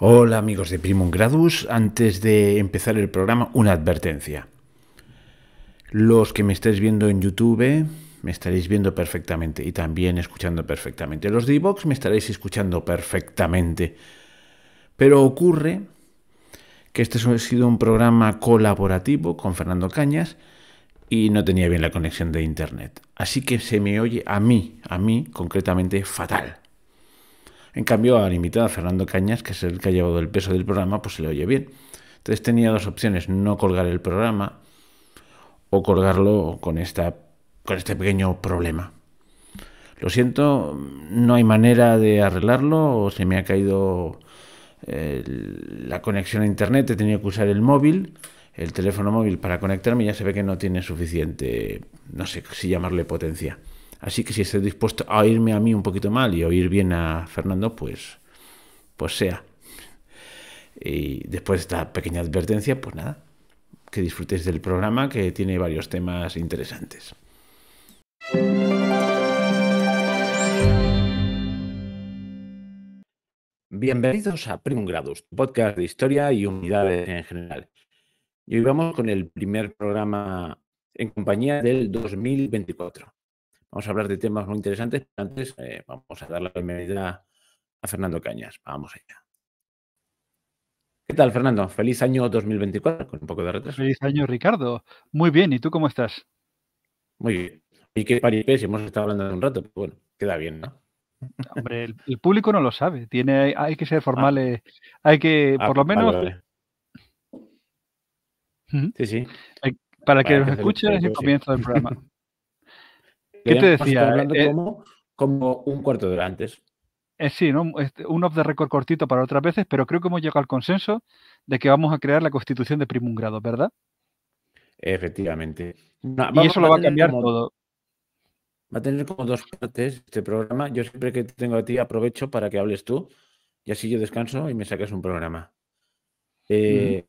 Hola amigos de Primum Gradus, antes de empezar el programa una advertencia. Los que me estáis viendo en YouTube me estaréis viendo perfectamente y también escuchando perfectamente. Los de iVoox me estaréis escuchando perfectamente. Pero ocurre que este ha sido un programa colaborativo con Fernando Cañas y no tenía bien la conexión de internet. Así que se me oye a mí concretamente fatal. En cambio, al invitado Fernando Cañas, que es el que ha llevado el peso del programa, pues se le oye bien. Entonces tenía dos opciones: no colgar el programa o colgarlo con este pequeño problema. Lo siento, no hay manera de arreglarlo, o se me ha caído la conexión a internet, he tenido que usar el teléfono móvil para conectarme, y ya se ve que no tiene suficiente, no sé si llamarle potencia. Así que si estáis dispuesto a oírme a mí un poquito mal y a oír bien a Fernando, pues sea. Y después de esta pequeña advertencia, pues nada, que disfrutéis del programa, que tiene varios temas interesantes. Bienvenidos a Primum Gradus, podcast de historia y humanidades en general. Y hoy vamos con el primer programa en compañía del 2024. Vamos a hablar de temas muy interesantes, pero antes vamos a dar la bienvenida a Fernando Cañas. Vamos allá. ¿Qué tal, Fernando? Feliz año 2024, con un poco de retraso. Feliz año, Ricardo. Muy bien, ¿y tú cómo estás? Muy bien. Y qué paripés, hemos estado hablando de un rato, pero bueno, queda bien, ¿no? Hombre, el público no lo sabe. Hay que ser Ah, formales, hay que, por lo vale, menos, vale. ujú, Sí, sí. hay- para que Hay nos que hacerle escuche es el paripé, sí. comienzo del programa. ¿Qué te Deberíamos estar decía? hablando como un cuarto de hora antes. Sí, ¿no? Un off the record cortito para otras veces, pero creo que hemos llegado al consenso de que vamos a crear la constitución de Primum Grado, ¿verdad? Efectivamente. Y eso lo va a cambiar todo. Va a tener como dos partes este programa. Yo siempre que te tengo a ti aprovecho para que hables tú, y así yo descanso y me sacas un programa. Ujú. Eh,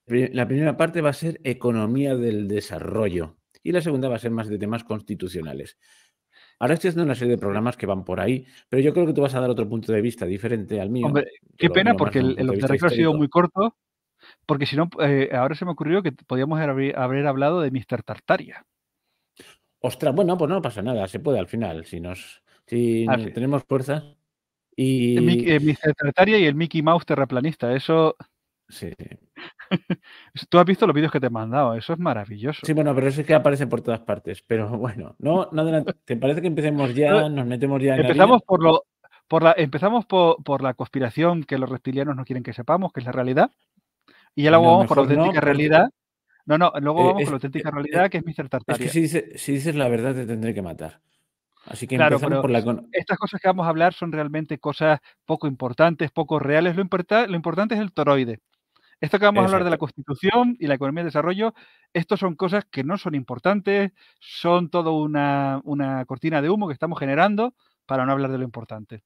la primera parte va a ser economía del desarrollo y la segunda va a ser más de temas constitucionales. Ahora estoy haciendo una serie de programas que van por ahí, pero yo creo que tú vas a dar otro punto de vista diferente al mío. Hombre, Yo qué lo pena miro más porque desde un el punto de off the vista record ha sido histórico. muy corto, porque si no, ahora se me ocurrió que podíamos haber hablado de Mr. Tartaria. Ostras, bueno, pues no pasa nada, se puede al final, si Al fin. tenemos fuerza. Y Mr. Tartaria y el Mickey Mouse terraplanista, eso sí, tú has visto los vídeos que te he mandado, eso es sí, maravilloso. bueno, pero eso es que aparece por todas partes. Pero bueno, ¿te parece que empecemos Entonces, ya? Nos metemos ya en harina. empezamos por la conspiración que los reptilianos no quieren que sepamos, que es la realidad, y ya luego No, vamos por la mejor auténtica no, porque realidad. No, no, luego vamos con la es, auténtica realidad, que es Mr. es que Tartaria. si dices la verdad te tendré que matar. Así que Claro, empezamos pero por la... estas cosas que vamos a hablar son realmente cosas poco importantes, poco reales. Lo importante es el toroide. Esto que vamos a hablar de la Exacto. Constitución y la economía de desarrollo, estos son cosas que no son importantes, son todo una cortina de humo que estamos generando para no hablar de lo importante.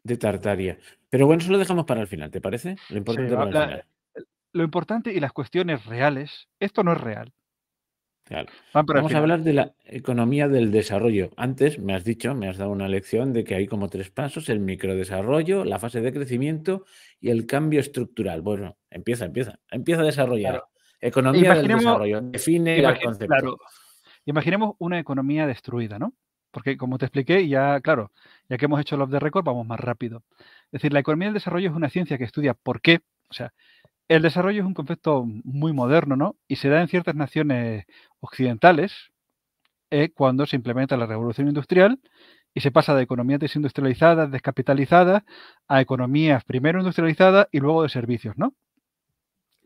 De Tartaria. Pero bueno, eso lo dejamos para el final, ¿te parece? Lo Sí, importante para el final. lo importante y las cuestiones reales, esto no es real, Claro. van para el Vamos a final. hablar de la economía del desarrollo. Antes me has dado una lección de que hay como tres pasos: el microdesarrollo, la fase de crecimiento y el cambio estructural. Bueno, empieza a Claro. desarrollar. Economía del Imaginemos, desarrollo. Define el concepto. claro, imaginemos una economía destruida, ¿no? Porque como te expliqué, ya, claro, ya que hemos hecho el off the record, vamos más rápido. Es decir, la economía del desarrollo es una ciencia que estudia por qué, o sea, el desarrollo es un concepto muy moderno, ¿no? Y se da en ciertas naciones occidentales cuando se implementa la revolución industrial y se pasa de economías desindustrializadas, descapitalizadas, a economías primero industrializadas y luego de servicios, ¿no?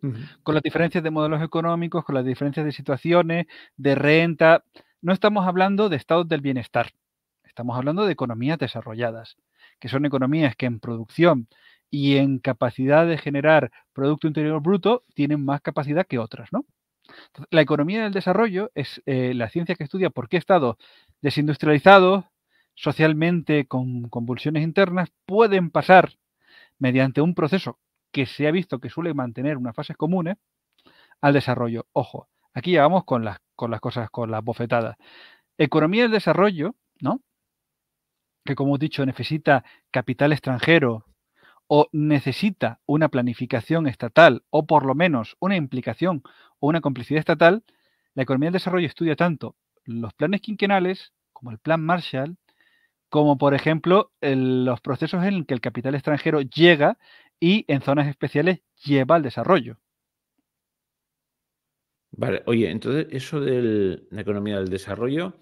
Ujú. Con las diferencias de modelos económicos, con las diferencias de situaciones, de renta. No estamos hablando de estados del bienestar, estamos hablando de economías desarrolladas, que son economías que en producción y en capacidad de generar Producto Interior Bruto tienen más capacidad que otras, ¿no? Entonces, la economía del desarrollo es la ciencia que estudia por qué estados desindustrializados, socialmente con convulsiones internas, pueden pasar mediante un proceso que se ha visto que suele mantener unas fases comunes al desarrollo. Ojo, aquí ya vamos con las cosas, con las bofetadas. Economía del desarrollo, ¿no? Que como he dicho, necesita capital extranjero o necesita una planificación estatal o por lo menos una implicación o una complicidad estatal, la economía del desarrollo estudia tanto los planes quinquenales como el plan Marshall, como por ejemplo los procesos en que el capital extranjero llega y en zonas especiales lleva al desarrollo. Vale, oye, entonces eso de la economía del desarrollo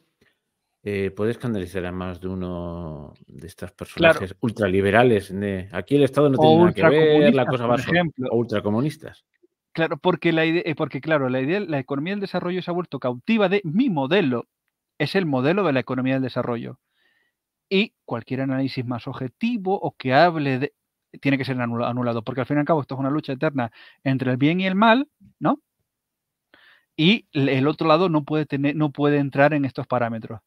puede escandalizar a más de uno de estos Claro, personajes ultraliberales. Aquí el Estado no tiene o nada que ver, la ultracomunistas, cosa va por sola. ejemplo. O ultracomunistas. Claro, porque claro, la economía del desarrollo se ha vuelto cautiva de mi modelo. Es el modelo de la economía del desarrollo. Y cualquier análisis más objetivo o que hable de tiene que ser anulado, porque al fin y al cabo esto es una lucha eterna entre el bien y el mal, ¿no? Y el otro lado no puede entrar en estos parámetros.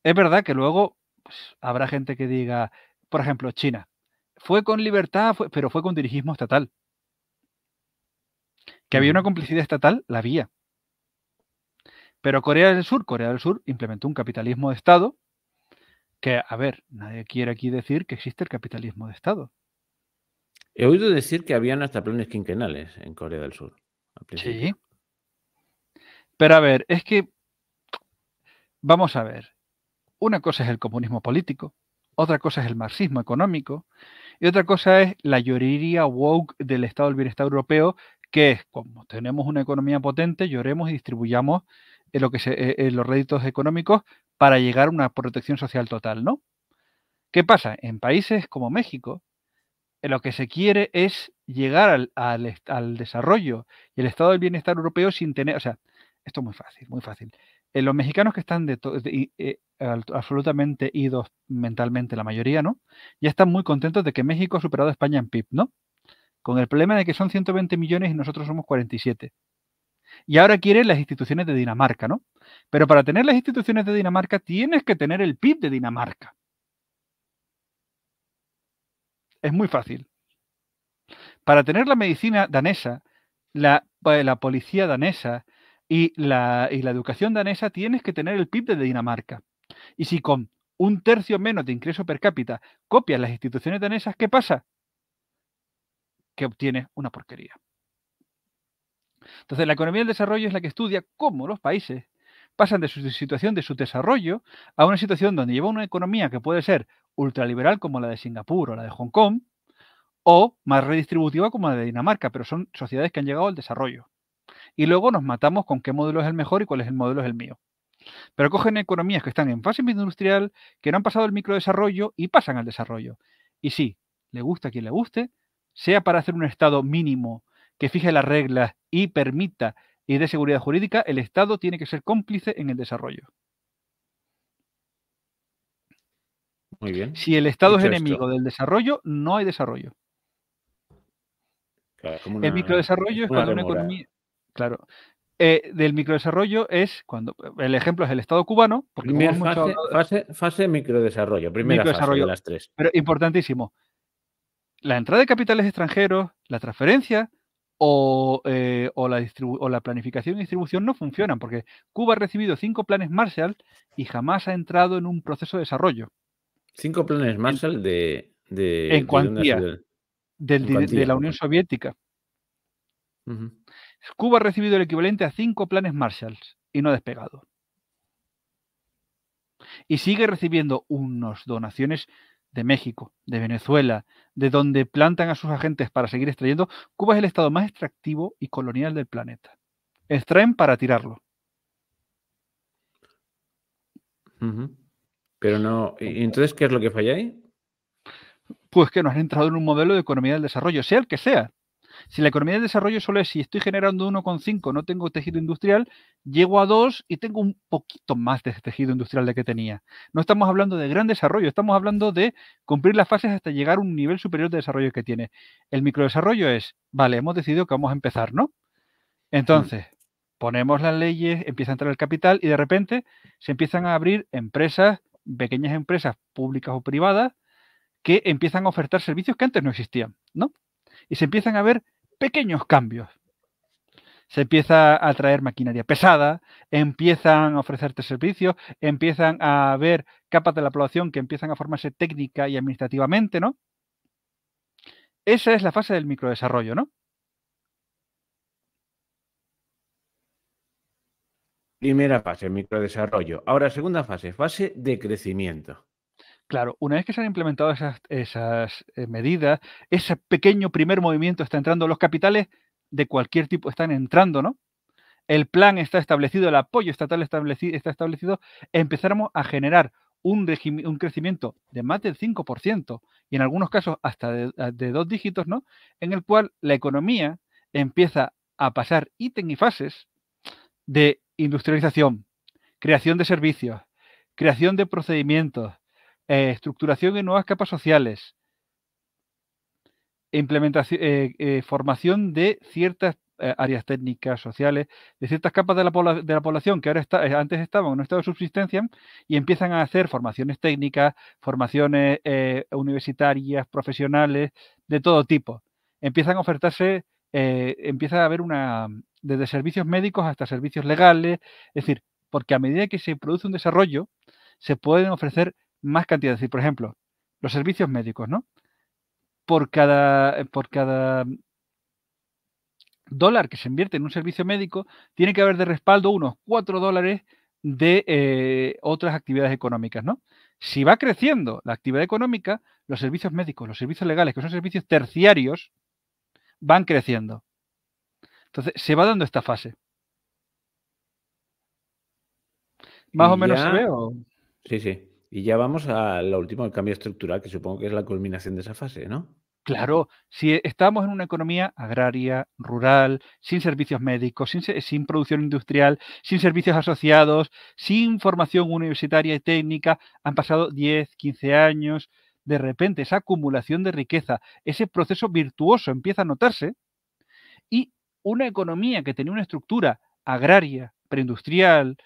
Es verdad que luego pues, habrá gente que diga, por ejemplo, China, fue con libertad, pero fue con dirigismo estatal. Que había una Ujú. complicidad estatal, la había. Pero Corea del Sur implementó un capitalismo de Estado que, a ver, nadie quiere aquí decir que existe el capitalismo de Estado. He oído decir que habían hasta planes quinquenales en Corea del Sur, al Sí. principio. Pero a ver, es que, vamos a ver, una cosa es el comunismo político, otra cosa es el marxismo económico y otra cosa es la llorería woke del estado del bienestar europeo, que es, como tenemos una economía potente, lloremos y distribuyamos los réditos económicos para llegar a una protección social total, ¿no? ¿Qué pasa? En países como México, lo que se quiere es llegar al desarrollo y el estado del bienestar europeo sin tener, o sea, esto es muy fácil, muy fácil. Los mexicanos que están absolutamente idos mentalmente, la mayoría, ¿no? Ya están muy contentos de que México ha superado a España en PIB, ¿no? Con el problema de que son 120 millones y nosotros somos 47. Y ahora quieren las instituciones de Dinamarca, ¿no? Pero para tener las instituciones de Dinamarca tienes que tener el PIB de Dinamarca. Es muy fácil. Para tener la medicina danesa, la policía danesa y la educación danesa, tienes que tener el PIB de Dinamarca. Y si con un tercio menos de ingreso per cápita copias las instituciones danesas, ¿qué pasa? Que obtienes una porquería. Entonces, la economía del desarrollo es la que estudia cómo los países pasan de su situación de subdesarrollo a una situación donde lleva una economía que puede ser ultraliberal como la de Singapur o la de Hong Kong, o más redistributiva como la de Dinamarca, pero son sociedades que han llegado al desarrollo. Y luego nos matamos con qué modelo es el mejor y cuál es el modelo es el mío. Pero cogen economías que están en fase industrial, que no han pasado el microdesarrollo y pasan al desarrollo. Y sí, le gusta a quien le guste, sea para hacer un Estado mínimo que fije las reglas y permita y dé seguridad jurídica, el Estado tiene que ser cómplice en el desarrollo. Muy bien. Si el Estado es Dicho esto, enemigo del desarrollo, no hay desarrollo. claro, como El es microdesarrollo es una cuando una rémora. economía, claro, del microdesarrollo es cuando, el ejemplo es el Estado cubano, porque como Primer hemos mucho fase, hablado de fase microdesarrollo, primera fase de microdesarrollo, las tres. pero importantísimo, la entrada de capitales extranjeros, la transferencia o la planificación y distribución no funcionan, porque Cuba ha recibido 5 planes Marshall y jamás ha entrado en un proceso de desarrollo 5 planes en, Marshall en ¿de dónde ha cuantía sido el en de cuantía? la Unión Soviética. Ujú. Cuba ha recibido el equivalente a 5 planes Marshall y no ha despegado. Y sigue recibiendo unas donaciones de México, de Venezuela, de donde plantan a sus agentes para seguir extrayendo. Cuba es el estado más extractivo y colonial del planeta. Extraen para tirarlo. Ujú. Pero no, ¿y entonces qué es lo que falla ahí? Pues que no han entrado en un modelo de economía del desarrollo, sea el que sea. Si la economía del desarrollo solo es si estoy generando 1,5, no tengo tejido industrial, llego a 2 y tengo un poquito más de tejido industrial de que tenía. No estamos hablando de gran desarrollo, estamos hablando de cumplir las fases hasta llegar a un nivel superior de desarrollo que tiene. El microdesarrollo es, vale, hemos decidido que vamos a empezar, ¿no? Mm. Entonces, ponemos las leyes, empieza a entrar el capital y de repente se empiezan a abrir empresas, pequeñas empresas públicas o privadas, que empiezan a ofertar servicios que antes no existían, ¿no? Y se empiezan a ver pequeños cambios. Se empieza a traer maquinaria pesada, empiezan a ofrecerte servicios, empiezan a ver capas de la población que empiezan a formarse técnica y administrativamente, ¿no? Esa es la fase del microdesarrollo, ¿no? Primera fase, microdesarrollo. Ahora, segunda fase, fase de crecimiento. Claro, una vez que se han implementado esas medidas, ese pequeño primer movimiento está entrando, los capitales de cualquier tipo están entrando, ¿no? El plan está establecido, el apoyo estatal está establecido, empezáramos a generar un crecimiento de más del 5% y en algunos casos hasta de 2 dígitos, ¿no? En el cual la economía empieza a pasar ítem y fases de industrialización, creación de servicios, creación de procedimientos, estructuración de nuevas capas sociales, implementación, formación de ciertas áreas técnicas, sociales, de ciertas capas de la población que ahora antes estaban en un estado de subsistencia y empiezan a hacer formaciones técnicas, formaciones universitarias, profesionales, de todo tipo. Empiezan a ofertarse, empieza a haber desde servicios médicos hasta servicios legales, es decir, porque a medida que se produce un desarrollo, se pueden ofrecer más cantidades. Es decir, por ejemplo, los servicios médicos, ¿no? Por cada dólar que se invierte en un servicio médico, tiene que haber de respaldo unos 4 dólares de otras actividades económicas, ¿no? Si va creciendo la actividad económica, los servicios médicos, los servicios legales, que son servicios terciarios, van creciendo. Entonces, se va dando esta fase. ¿Más o Y menos se ya, ve? ¿O? sí, sí. Y ya vamos a lo último, el cambio estructural, que supongo que es la culminación de esa fase, ¿no? Claro, si estamos en una economía agraria, rural, sin servicios médicos, sin producción industrial, sin servicios asociados, sin formación universitaria y técnica, han pasado 10, 15 años, de repente esa acumulación de riqueza, ese proceso virtuoso empieza a notarse y una economía que tenía una estructura agraria, preindustrial,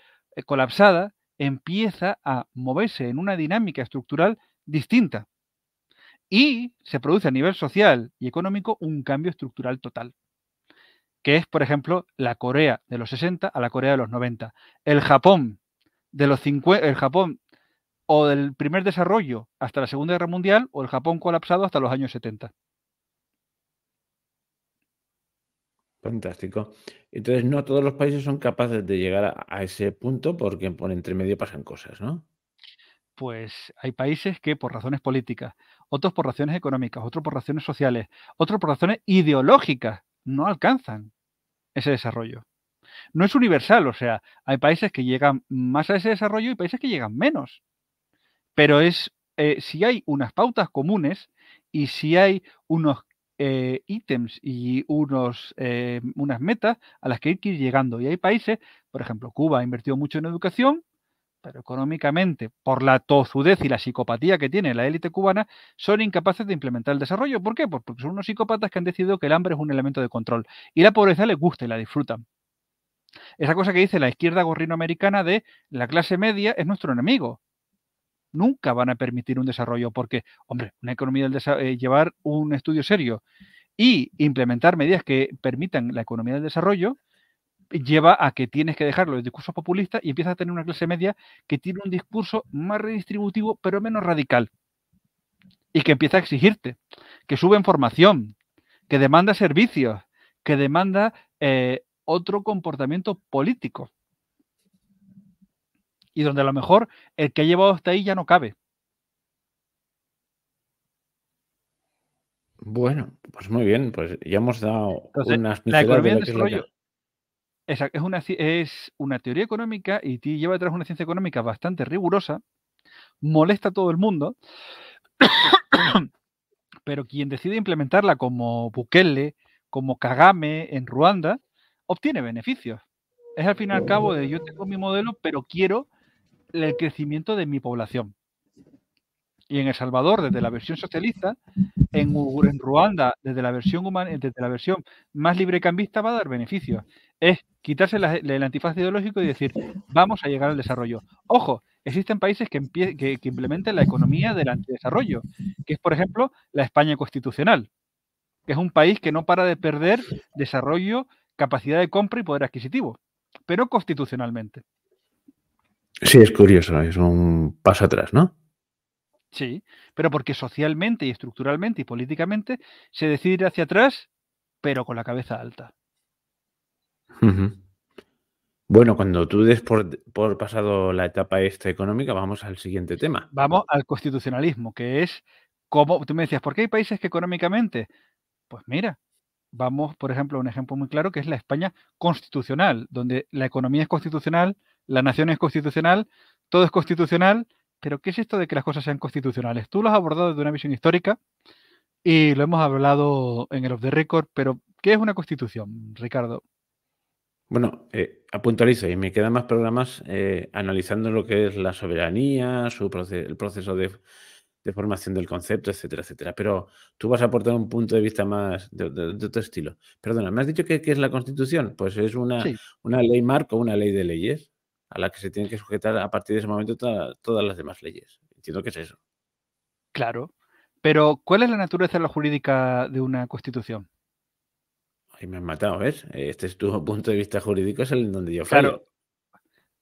colapsada, empieza a moverse en una dinámica estructural distinta. Y se produce a nivel social y económico un cambio estructural total, que es, por ejemplo, la Corea de los 60 a la Corea de los 90. El Japón de los 50, el Japón o del primer desarrollo hasta la Segunda Guerra Mundial o el Japón colapsado hasta los años 70. Fantástico. Entonces, no todos los países son capaces de llegar a ese punto porque por entre medio pasan cosas, ¿no? Pues hay países que por razones políticas, otros por razones económicas, otros por razones sociales, otros por razones ideológicas, no alcanzan ese desarrollo. No es universal, o sea, hay países que llegan más a ese desarrollo y países que llegan menos. Pero si hay unas pautas comunes y si hay unos ítems y unas metas a las que hay que ir llegando. Y hay países, por ejemplo, Cuba ha invertido mucho en educación, pero económicamente, por la tozudez y la psicopatía que tiene la élite cubana, son incapaces de implementar el desarrollo. ¿Por qué? Pues porque son unos psicópatas que han decidido que el hambre es un elemento de control y la pobreza les gusta y la disfrutan. Esa cosa que dice la izquierda gorrino-americana de la clase media es nuestro enemigo. Nunca van a permitir un desarrollo porque, hombre, una economía llevar un estudio serio y implementar medidas que permitan la economía del desarrollo lleva a que tienes que dejar los discursos populistas y empiezas a tener una clase media que tiene un discurso más redistributivo pero menos radical y que empieza a exigirte, que sube en formación, que demanda servicios, que demanda otro comportamiento político y donde a lo mejor el que ha llevado hasta ahí ya no cabe. Bueno, pues muy bien, pues ya hemos dado Entonces, unas la pinceladas de economía del lo que es lo que... desarrollo es una teoría económica y lleva detrás una ciencia económica bastante rigurosa, molesta a todo el mundo, pero quien decide implementarla como Bukele, como Kagame en Ruanda, obtiene beneficios. Es al fin y al cabo de yo tengo mi modelo, pero quiero el crecimiento de mi población. Y en El Salvador, desde la versión socialista, en Ruanda, desde la versión más librecambista, va a dar beneficios. Es quitarse el antifaz ideológico y decir, vamos a llegar al desarrollo. Ojo, existen países que implementan la economía del antidesarrollo, que es, por ejemplo, la España constitucional, que es un país que no para de perder desarrollo, capacidad de compra y poder adquisitivo, pero constitucionalmente. Sí, es curioso, es un paso atrás, ¿no? Sí, pero porque socialmente y estructuralmente y políticamente se decide ir hacia atrás, pero con la cabeza alta. Ujú. Bueno, cuando tú des por pasado la etapa esta económica, vamos al siguiente tema. Vamos al constitucionalismo, que es como tú me decías, ¿por qué hay países que económicamente? Pues mira, vamos, por ejemplo, a un ejemplo muy claro que es la España constitucional, donde la economía es constitucional, la nación es constitucional, todo es constitucional, pero ¿qué es esto de que las cosas sean constitucionales? Tú lo has abordado desde una visión histórica y lo hemos hablado en el Off the Record, pero ¿qué es una constitución, Ricardo? Bueno, puntualizo y me quedan más programas analizando lo que es la soberanía, el proceso de formación del concepto, etcétera, etcétera. Pero tú vas a aportar un punto de vista más de otro estilo. Perdona, ¿me has dicho que qué es la Constitución? Pues es Sí, una ley marco, una ley de leyes a la que se tienen que sujetar a partir de ese momento todas las demás leyes. Entiendo que es eso. claro. Pero ¿cuál es la naturaleza de la jurídica de una constitución? Ahí me has matado, ¿ves? Este es tu punto de vista jurídico, es el en donde yo Claro, fallo.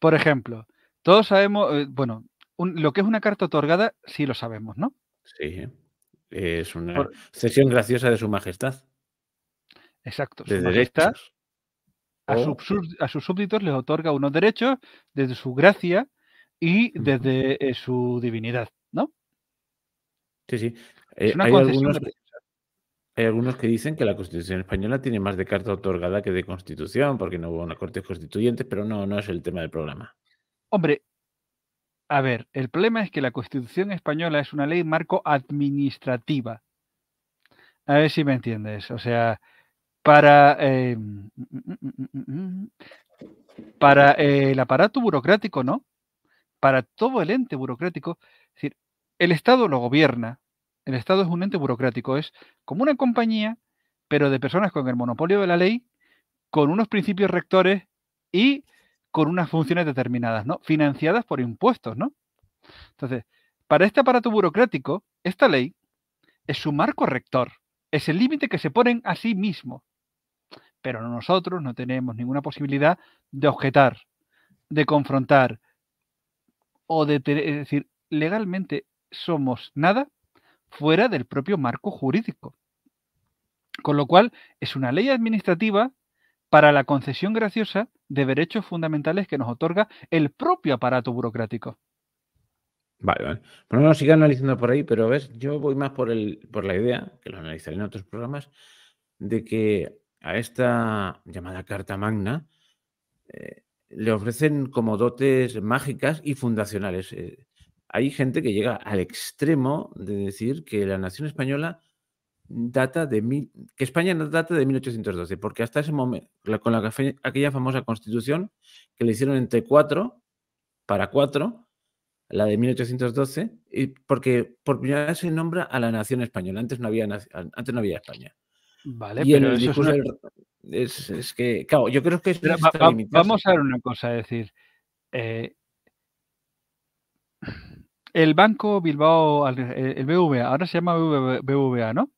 por ejemplo, todos sabemos, bueno, lo que es una carta otorgada, sí lo sabemos, ¿no? Sí, es una Por- cesión graciosa de su majestad, exacto, de su majestad derechos. O a sus súbditos les otorga unos derechos desde su gracia y ujú. desde su divinidad, ¿no? Sí, sí. Es una Hay concesión algunos graciosa. hay algunos que dicen que la Constitución española tiene más de carta otorgada que de Constitución, porque no hubo una Cortes Constituyentes, pero no es el tema del programa. Hombre, a ver, el problema es que la Constitución española es una ley marco administrativa. A ver si me entiendes. O sea, para, para el aparato burocrático, ¿no? Para todo el ente burocrático, es decir, el Estado lo gobierna. El Estado es un ente burocrático, es como una compañía, pero de personas con el monopolio de la ley, con unos principios rectores y con unas funciones determinadas, ¿no? Financiadas por impuestos, ¿no? Entonces, para este aparato burocrático, esta ley es su marco rector, es el límite que se ponen a sí mismos, pero nosotros no tenemos ninguna posibilidad de objetar, de confrontar o de tener, es decir, legalmente somos nada fuera del propio marco jurídico. Con lo cual, es una ley administrativa para la concesión graciosa de derechos fundamentales que nos otorga el propio aparato burocrático. Vale, vale. Bueno, no, sigue analizando por ahí, pero ves, yo voy más por la idea, que lo analizaré en otros programas, de que a esta llamada Carta Magna le ofrecen como dotes mágicas y fundacionales. Hay gente que llega al extremo de decir que la nación española data de que España no data de 1812, porque hasta ese momento, con aquella famosa constitución que le hicieron entre cuatro, para cuatro, la de 1812, y porque por primera vez se nombra a la nación española. Antes no había España. Vale, Y en pero el eso es discurso una... es que, claro, yo creo que eso es Vamos extralimitarse. a ver una cosa, es decir, eh, el Banco Bilbao, el BVA, ahora se llama BVA, ¿no?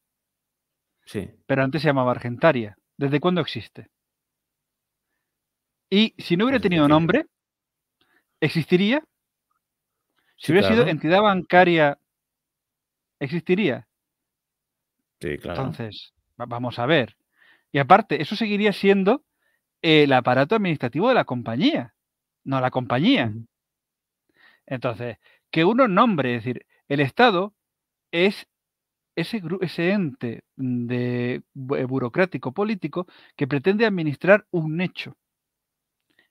Sí, Pero antes se llamaba Argentaria. ¿Desde cuándo existe? Y si no hubiera pues desde tenido que nombre, ¿existiría? Si sí, hubiera sido claro, entidad bancaria, ¿existiría? sí, claro. Entonces, vamos a ver. Y aparte, eso seguiría siendo el aparato administrativo de la compañía, no la compañía. Ujú. Entonces, que uno nombre, es decir, el Estado es ese ente de burocrático político que pretende administrar un hecho,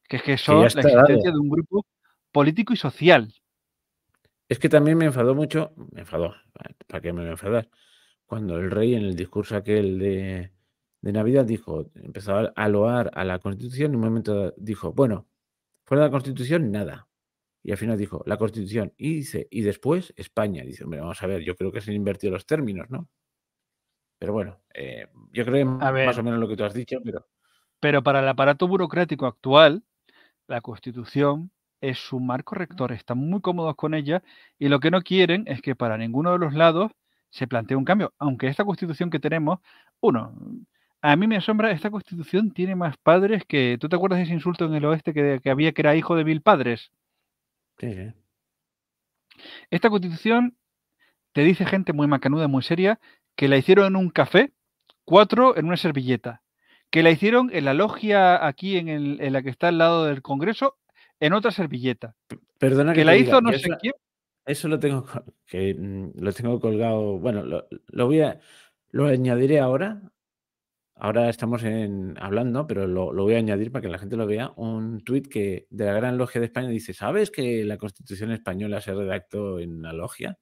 que Que ya son la está existencia dado. de un grupo político y social. Es que también me enfadó mucho, me enfadó, ¿para qué me voy a enfadar? Cuando el rey en el discurso aquel de Navidad empezó a loar a la Constitución y en un momento dijo, bueno, fuera de la Constitución, nada. Y al final dijo, la Constitución. Y dice, y después España. Dice, hombre, vamos a ver, yo creo que se han invertido los términos, ¿no? Pero bueno, yo creo que A más ver, o menos lo que tú has dicho, pero pero para el aparato burocrático actual, la Constitución es un marco rector, están muy cómodos con ella y lo que no quieren es que para ninguno de los lados se plantee un cambio, aunque esta Constitución que tenemos, uno, a mí me asombra, esta Constitución tiene más padres que... ¿Tú te acuerdas de ese insulto en el oeste que había que era hijo de mil padres? sí, sí. Esta Constitución te dice gente muy macanuda, muy seria, que la hicieron en un café, 4 en una servilleta, que la hicieron en la logia aquí en la que está al lado del Congreso, en otra servilleta, Perdona que que te la diga, hizo no yo sé quién. eso lo tengo lo tengo colgado, bueno, lo añadiré ahora. Ahora estamos hablando, pero lo voy a añadir para que la gente lo vea. Un tuit que de la Gran Logia de España dice: ¿sabes que la Constitución española se redactó en la logia?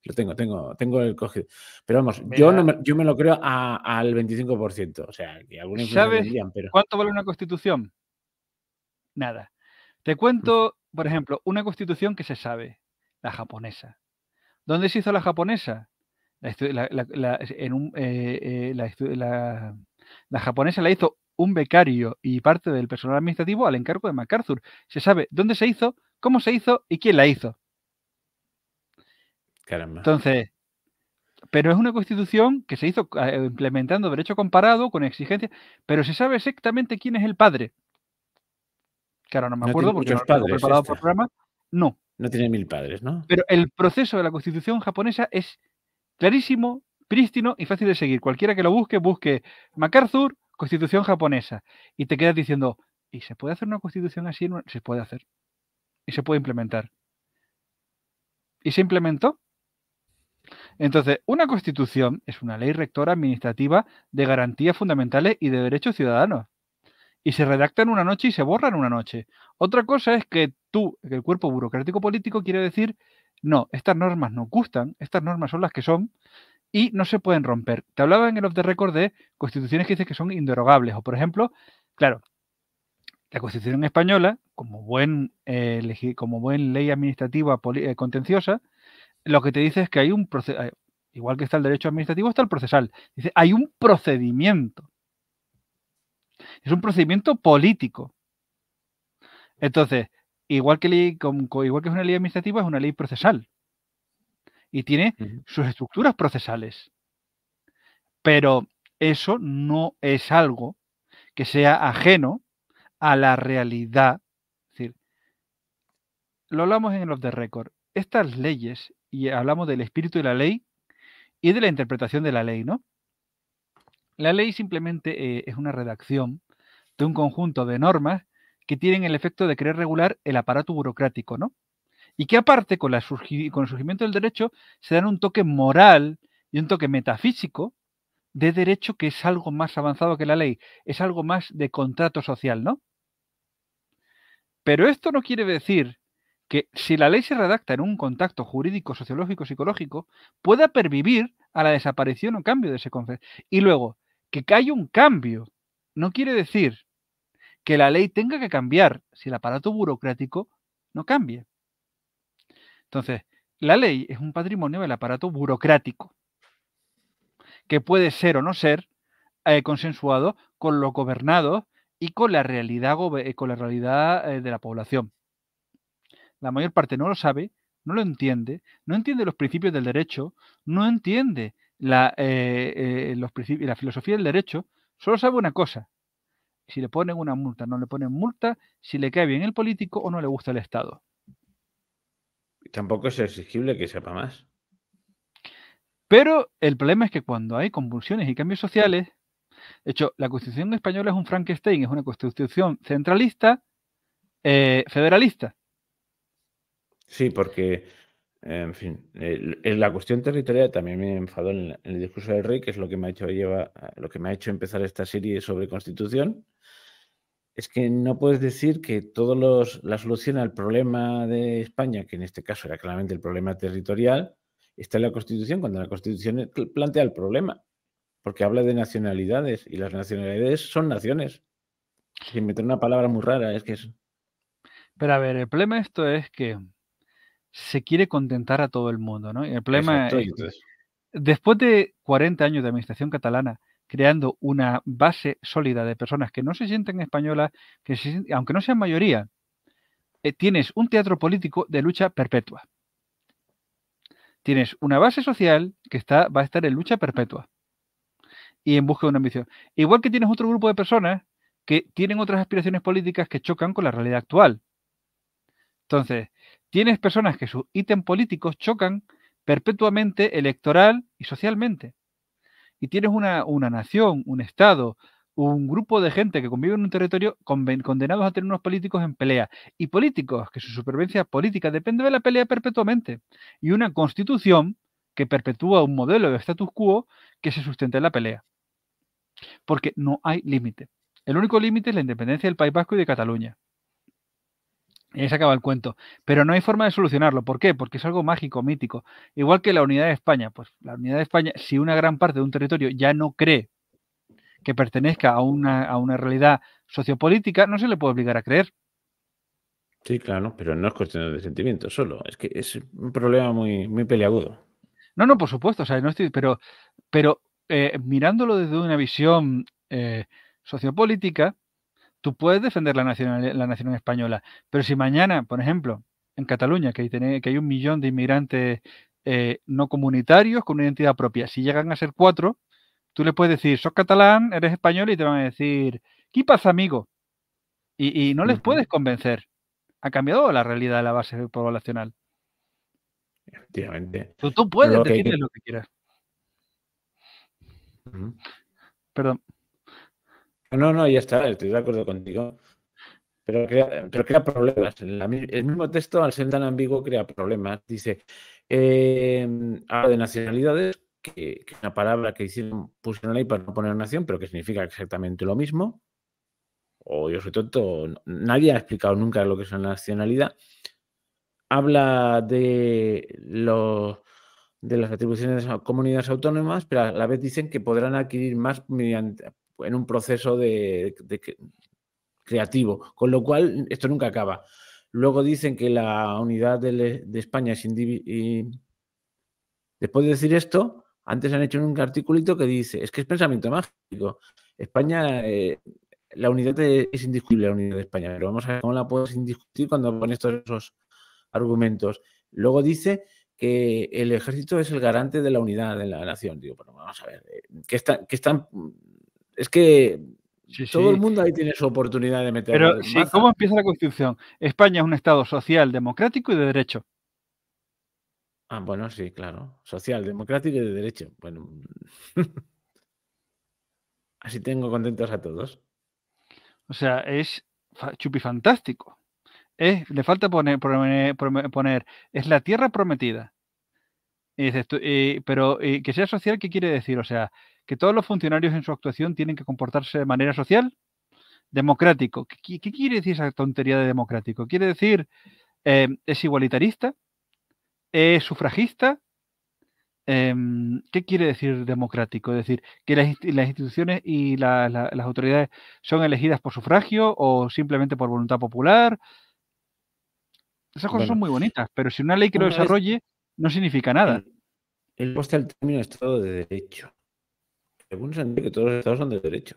Lo tengo el cogido. Pero vamos, Mira, yo me lo creo al 25%. O sea, que alguna influencia ¿sabes tendrían, pero cuánto vale una constitución? Nada. Te ujú, cuento, por ejemplo, una constitución que se sabe, la japonesa. ¿Dónde se hizo la japonesa? La japonesa la hizo un becario y parte del personal administrativo al encargo de MacArthur. Se sabe dónde se hizo, cómo se hizo y quién la hizo. caramba. Entonces, pero es una constitución que se hizo implementando derecho comparado con exigencias, pero se sabe exactamente quién es el padre. Que ahora no me No tiene acuerdo porque no muchos lo tengo padres preparado para el esta. programa. No, No tiene 1000 padres, ¿no? pero el proceso de la constitución japonesa es clarísimo, prístino y fácil de seguir. Cualquiera que lo busque, busque MacArthur, constitución japonesa, y te quedas diciendo, ¿y se puede hacer una constitución así? Se puede hacer. Y se puede implementar. ¿Y se implementó? Entonces, una constitución es una ley rectora administrativa de garantías fundamentales y de derechos ciudadanos. Y se redacta en una noche y se borra en una noche. Otra cosa es que que el cuerpo burocrático político quiere decir, no, estas normas nos gustan, estas normas son las que son, y no se pueden romper. Te hablaba en el off the record de constituciones que dicen que son inderogables, o por ejemplo, claro, la Constitución española, como buen ley administrativa contenciosa, lo que te dice es que hay un proceso, igual que está el derecho administrativo, está el procesal. Dice, hay un procedimiento. Es un procedimiento político. Entonces, igual que es una ley administrativa, es una ley procesal. Y tiene Ujú. sus estructuras procesales. Pero eso no es algo que sea ajeno a la realidad. Es decir, lo hablamos en el off the record. Estas leyes, y hablamos del espíritu de la ley y de la interpretación de la ley, ¿no? La ley simplemente es una redacción de un conjunto de normas que tienen el efecto de querer regular el aparato burocrático, ¿no? Y que aparte, con el surgimiento del derecho, se dan un toque moral y un toque metafísico de derecho que es algo más avanzado que la ley, es algo más de contrato social, ¿no? Pero esto no quiere decir que si la ley se redacta en un contacto jurídico, sociológico, psicológico, pueda pervivir a la desaparición o cambio de ese concepto. Y luego, que haya un cambio no quiere decir que la ley tenga que cambiar si el aparato burocrático no cambie. Entonces, la ley es un patrimonio del aparato burocrático, que puede ser o no ser consensuado con los gobernados y con la realidad, de la población. La mayor parte no lo sabe, no lo entiende, no entiende los principios del derecho, no entiende los principios, la filosofía del derecho, solo sabe una cosa: si le ponen una multa, no le ponen multa, si le cae bien el político o no le gusta el Estado. Y tampoco es exigible que sepa más. Pero el problema es que cuando hay convulsiones y cambios sociales, de hecho, la Constitución española es un Frankenstein, es una Constitución centralista, federalista. Sí, porque, en fin, en la cuestión territorial también me enfadó en el discurso del rey, que es lo que me ha hecho lo que me ha hecho empezar esta serie sobre Constitución. Es que no puedes decir que la solución al problema de España, que en este caso era claramente el problema territorial, está en la Constitución, cuando la Constitución plantea el problema, porque habla de nacionalidades y las nacionalidades son naciones. Sin meter una palabra muy rara, es que es. Pero a ver, el problema de esto es que se quiere contentar a todo el mundo, ¿no? Y el problema Exacto, es y que entonces. después de 40 años de administración catalana, creando una base sólida de personas que no se sienten españolas, aunque no sean mayoría, tienes un teatro político de lucha perpetua. Tienes una base social que va a estar en lucha perpetua y en busca de una ambición. Igual que tienes otro grupo de personas que tienen otras aspiraciones políticas que chocan con la realidad actual. Entonces, tienes personas que sus ítems políticos chocan, perpetuamente electoral y socialmente. Y tienes una nación, un Estado, un grupo de gente que convive en un territorio condenados a tener unos políticos en pelea. Y políticos que su supervivencia política depende de la pelea perpetuamente. Y una constitución que perpetúa un modelo de status quo que se sustenta en la pelea. Porque no hay límite. El único límite es la independencia del País Vasco y de Cataluña. Y ahí se acaba el cuento. Pero no hay forma de solucionarlo. ¿Por qué? Porque es algo mágico, mítico. Igual que la unidad de España. Pues la unidad de España, si una gran parte de un territorio ya no cree que pertenezca a una realidad sociopolítica, no se le puede obligar a creer. Sí, claro, pero no es cuestión de sentimientos solo. Es que es un problema muy, muy peliagudo. No, no, por supuesto. O sea, no estoy, pero mirándolo desde una visión sociopolítica, tú puedes defender la nación española, pero si mañana, por ejemplo, en Cataluña, que hay 1 millón de inmigrantes no comunitarios con una identidad propia, si llegan a ser 4, tú le puedes decir, sos catalán, eres español, y te van a decir, ¿qué pasa, amigo? Y no les puedes convencer. Ha cambiado la realidad de la base poblacional. Efectivamente. Tú puedes decirles lo que quieras. Perdón. No, ya está, estoy de acuerdo contigo. Pero crea problemas. El mismo texto, al ser tan ambiguo, crea problemas. Dice, habla de nacionalidades, que es una palabra que pusieron ahí para no poner nación, pero que significa exactamente lo mismo. O yo soy tonto, nadie ha explicado nunca lo que es una nacionalidad. Habla de las atribuciones a comunidades autónomas, pero a la vez dicen que podrán adquirir más en un proceso creativo, con lo cual esto nunca acaba. Luego dicen que la unidad de España es Después de decir esto, antes han hecho un articulito que dice, es que es pensamiento mágico. España, la unidad es indiscutible, la unidad de España, pero vamos a ver cómo la puedes indiscutir cuando pones todos esos argumentos. Luego dice que el ejército es el garante de la unidad de la nación. Digo, bueno, vamos a ver, es que todo el mundo ahí tiene su oportunidad de meter Pero sí, maza. ¿cómo empieza la Constitución? España es un Estado social, democrático y de derecho. Ah, bueno, sí, claro. Social, democrático y de derecho. Bueno, así tengo contentos a todos. O sea, es chupifantástico. Le falta poner, es la tierra prometida. Y dices tú, pero que sea social, ¿qué quiere decir? O sea, que todos los funcionarios en su actuación tienen que comportarse de manera social, democrático. ¿Qué quiere decir esa tontería de democrático? ¿Quiere decir es igualitarista? ¿Es sufragista? ¿Qué quiere decir democrático? Es decir, que las instituciones y las autoridades son elegidas por sufragio o simplemente por voluntad popular. Esas cosas son muy bonitas, pero si una ley que lo desarrolle no significa nada. Luego está el término Estado de Derecho. Algunos han dicho que todos los estados son de derecho.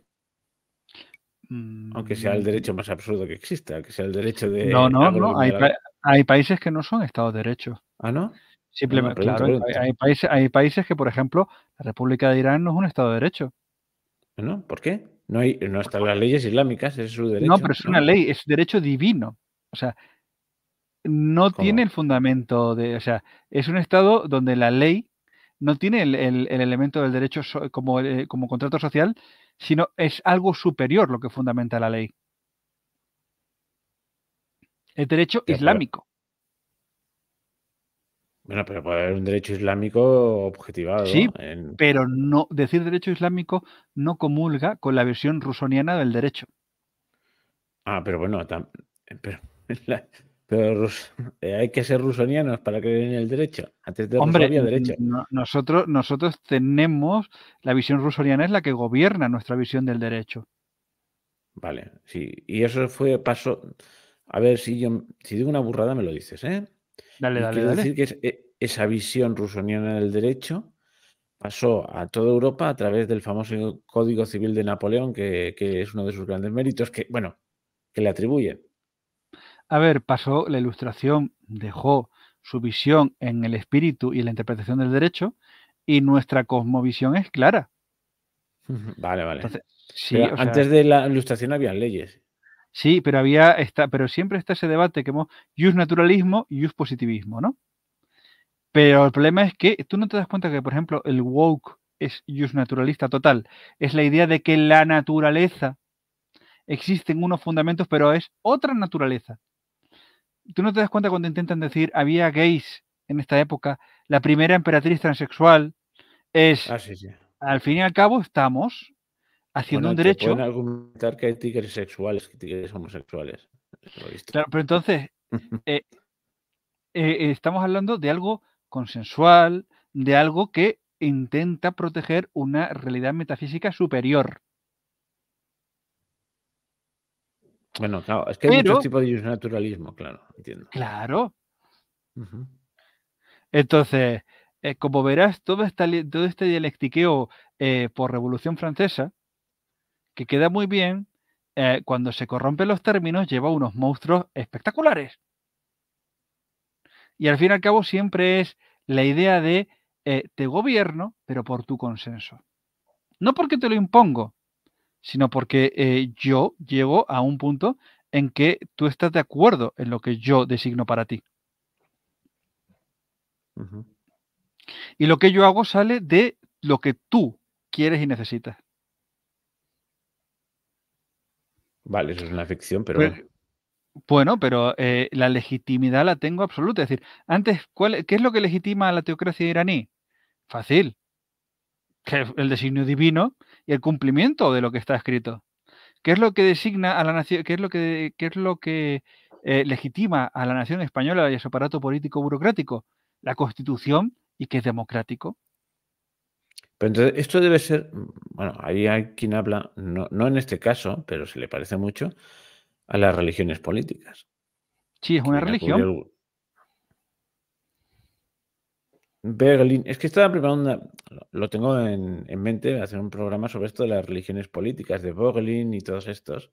Aunque sea el derecho más absurdo que exista, que sea el derecho de... No. Hay países que no son Estados de Derecho. ¿Ah, no? Simplemente, claro, hay países que, por ejemplo, la República de Irán no es un Estado de Derecho. ¿No? ¿Por qué? No están las leyes islámicas, es su derecho. No, pero es una ley, es derecho divino. O sea, no tiene el fundamento de... O sea, es un Estado donde la ley no tiene el elemento del derecho como contrato social, sino es algo superior lo que fundamenta la ley. El derecho islámico. Bueno, pero puede haber un derecho islámico objetivado. Sí, pero no decir derecho islámico no comulga con la versión rusoniana del derecho. Ah, pero bueno, pero hay que ser rusonianos para creer en el derecho. Antes de Hombre, había derecho. Nosotros tenemos, la visión rusoniana es la que gobierna nuestra visión del derecho. Vale, sí. Y eso pasó. A ver, si digo una burrada me lo dices, ¿eh? Dale. Quiero decir que esa visión rusoniana del derecho pasó a toda Europa a través del famoso Código Civil de Napoleón, que es uno de sus grandes méritos, que le atribuyen. A ver, pasó, la Ilustración dejó su visión en el espíritu y en la interpretación del derecho, y nuestra cosmovisión es clara. Vale. Entonces, sí, pero antes de la Ilustración había leyes. Sí, pero pero siempre está ese debate que hemos, jus naturalismo y jus positivismo, ¿no? Pero el problema es que tú no te das cuenta que, por ejemplo, el woke es naturalista total. Es la idea de que la naturaleza existen unos fundamentos, pero es otra naturaleza. Tú no te das cuenta cuando intentan decir había gays en esta época, la primera emperatriz transexual es, Ah, sí, sí. al fin y al cabo, estamos haciendo un Bueno, te pueden derecho. argumentar que hay tigres sexuales, que tigres homosexuales. Eso lo he visto. Claro, pero entonces eh, estamos hablando de algo consensual, de algo que intenta proteger una realidad metafísica superior. Bueno, claro, es que hay muchos Pero, tipos de naturalismo, claro, entiendo. claro, Ujú. entonces, como verás, todo este dialectiqueo por Revolución Francesa, que queda muy bien, cuando se corrompen los términos, lleva unos monstruos espectaculares. Y al fin y al cabo siempre es la idea de te gobierno, pero por tu consenso. No porque te lo impongo, sino porque yo llego a un punto en que tú estás de acuerdo en lo que yo designo para ti. Ujú. Y lo que yo hago sale de lo que tú quieres y necesitas. Vale, eso es una ficción, pero Pues, bueno. bueno, pero la legitimidad la tengo absoluta. Es decir, antes, ¿qué es lo que legitima a la teocracia iraní? Fácil, que es el designio divino y el cumplimiento de lo que está escrito. ¿Qué es lo que designa a la nación? ¿Qué es lo que legitima a la nación española y a su aparato político burocrático? La Constitución y que es democrático. Pero entonces, esto debe ser, bueno, ahí hay quien habla, no en este caso, pero se le parece mucho a las religiones políticas, Sí, es que una viene a cubrir religión. Berlín. Es que estaba preparando lo tengo en mente, hacer un programa sobre esto de las religiones políticas, de Berlín y todos estos,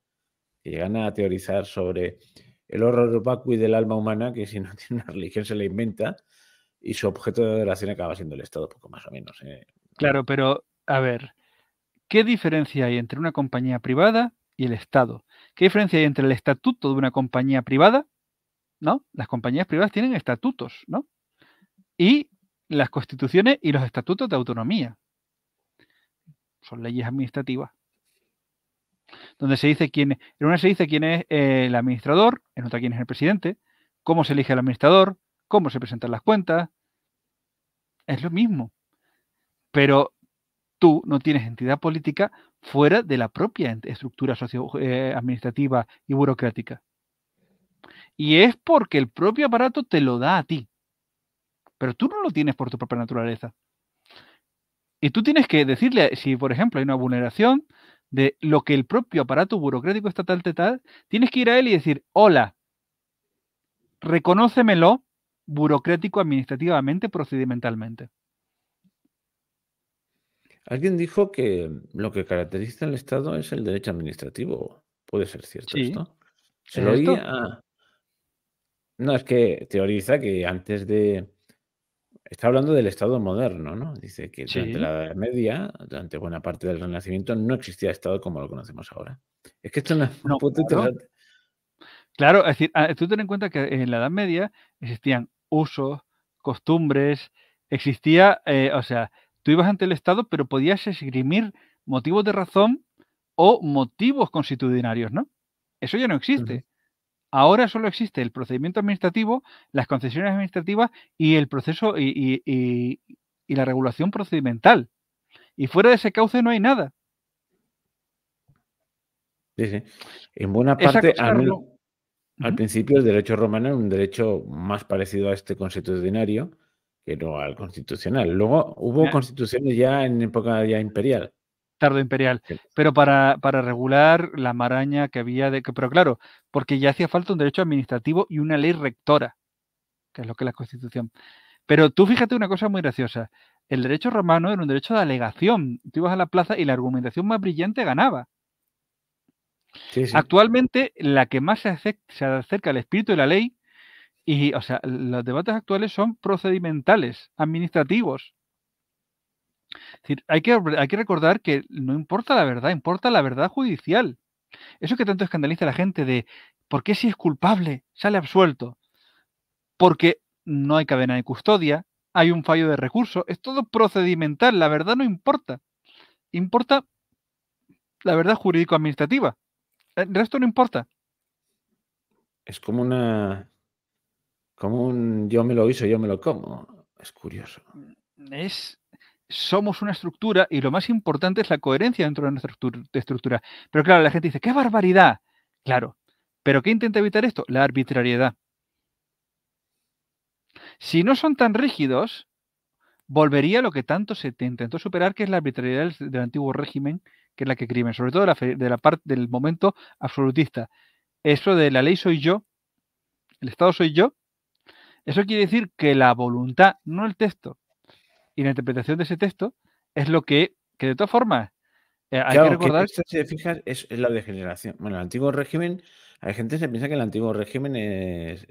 que llegan a teorizar sobre el horror vacui del alma humana, que si no tiene una religión se la inventa, y su objeto de adoración acaba siendo el Estado, poco más o menos, Claro, pero a ver, ¿qué diferencia hay entre una compañía privada y el Estado? ¿Qué diferencia hay entre el estatuto de una compañía privada? ¿No? Las compañías privadas tienen estatutos, ¿no? Y las constituciones y los estatutos de autonomía. Son leyes administrativas. Donde se dice quién, en una se dice quién es el administrador, en otra quién es el presidente, cómo se elige el administrador, cómo se presentan las cuentas. Es lo mismo. Pero tú no tienes entidad política fuera de la propia estructura administrativa y burocrática. Y es porque el propio aparato te lo da a ti, pero tú no lo tienes por tu propia naturaleza. Y tú tienes que decirle, si por ejemplo hay una vulneración de lo que el propio aparato burocrático estatal te da, tienes que ir a él y decir, hola, reconócemelo burocrático, administrativamente, procedimentalmente. alguien dijo que lo que caracteriza al Estado es el derecho administrativo. ¿Puede ser cierto Sí, esto? Se es lo oí esto. a no, es que teoriza que antes de está hablando del Estado moderno, ¿no? Dice que durante Sí. la Edad Media, durante buena parte del Renacimiento, no existía Estado como lo conocemos ahora. Es que esto es un No, punto claro. interesante. Claro, es decir, tú ten en cuenta que en la Edad Media existían usos, costumbres, existía, o sea, tú ibas ante el Estado, pero podías esgrimir motivos de razón o motivos constitucionarios, ¿no? Eso ya no Ujú. existe. Ahora solo existe el procedimiento administrativo, las concesiones administrativas y el proceso y la regulación procedimental. Y fuera de ese cauce no hay nada. Sí, sí. En buena Esa parte, cosa al menos al ujú. principio, el derecho romano era un derecho más parecido a este constitucionario que no al constitucional. Luego hubo Ya, constituciones ya en época ya imperial. tardo imperial, Que pero para regular la maraña que había pero claro, porque ya hacía falta un derecho administrativo y una ley rectora, que es lo que es la Constitución. Pero tú fíjate una cosa muy graciosa, el derecho romano era un derecho de alegación, tú ibas a la plaza y la argumentación más brillante ganaba. sí, sí. Actualmente, la que más se acerca al espíritu de la ley y, o sea, los debates actuales son procedimentales, administrativos. Es decir, hay que recordar que no importa la verdad, importa la verdad judicial. Eso que tanto escandaliza a la gente de ¿por qué si es culpable sale absuelto? Porque no hay cadena de custodia, hay un fallo de recurso, es todo procedimental, la verdad no importa. Importa la verdad jurídico-administrativa. El resto no importa. Es como como un yo me lo hizo, yo me lo como. Es curioso. Somos una estructura y lo más importante es la coherencia dentro de nuestra estructura. Pero claro, la gente dice, ¡qué barbaridad! Claro. ¿Pero qué intenta evitar esto? La arbitrariedad. Si no son tan rígidos, volvería a lo que tanto se intentó superar, que es la arbitrariedad del antiguo régimen, que es la que crimen, sobre todo de la parte del momento absolutista. Eso de la ley soy yo, el Estado soy yo, eso quiere decir que la voluntad, no el texto, y la interpretación de ese texto es lo que de todas formas, hay que Claro, que recordar. esto, si te fijas, es la degeneración. Bueno, el antiguo régimen, hay gente que se piensa que el antiguo régimen es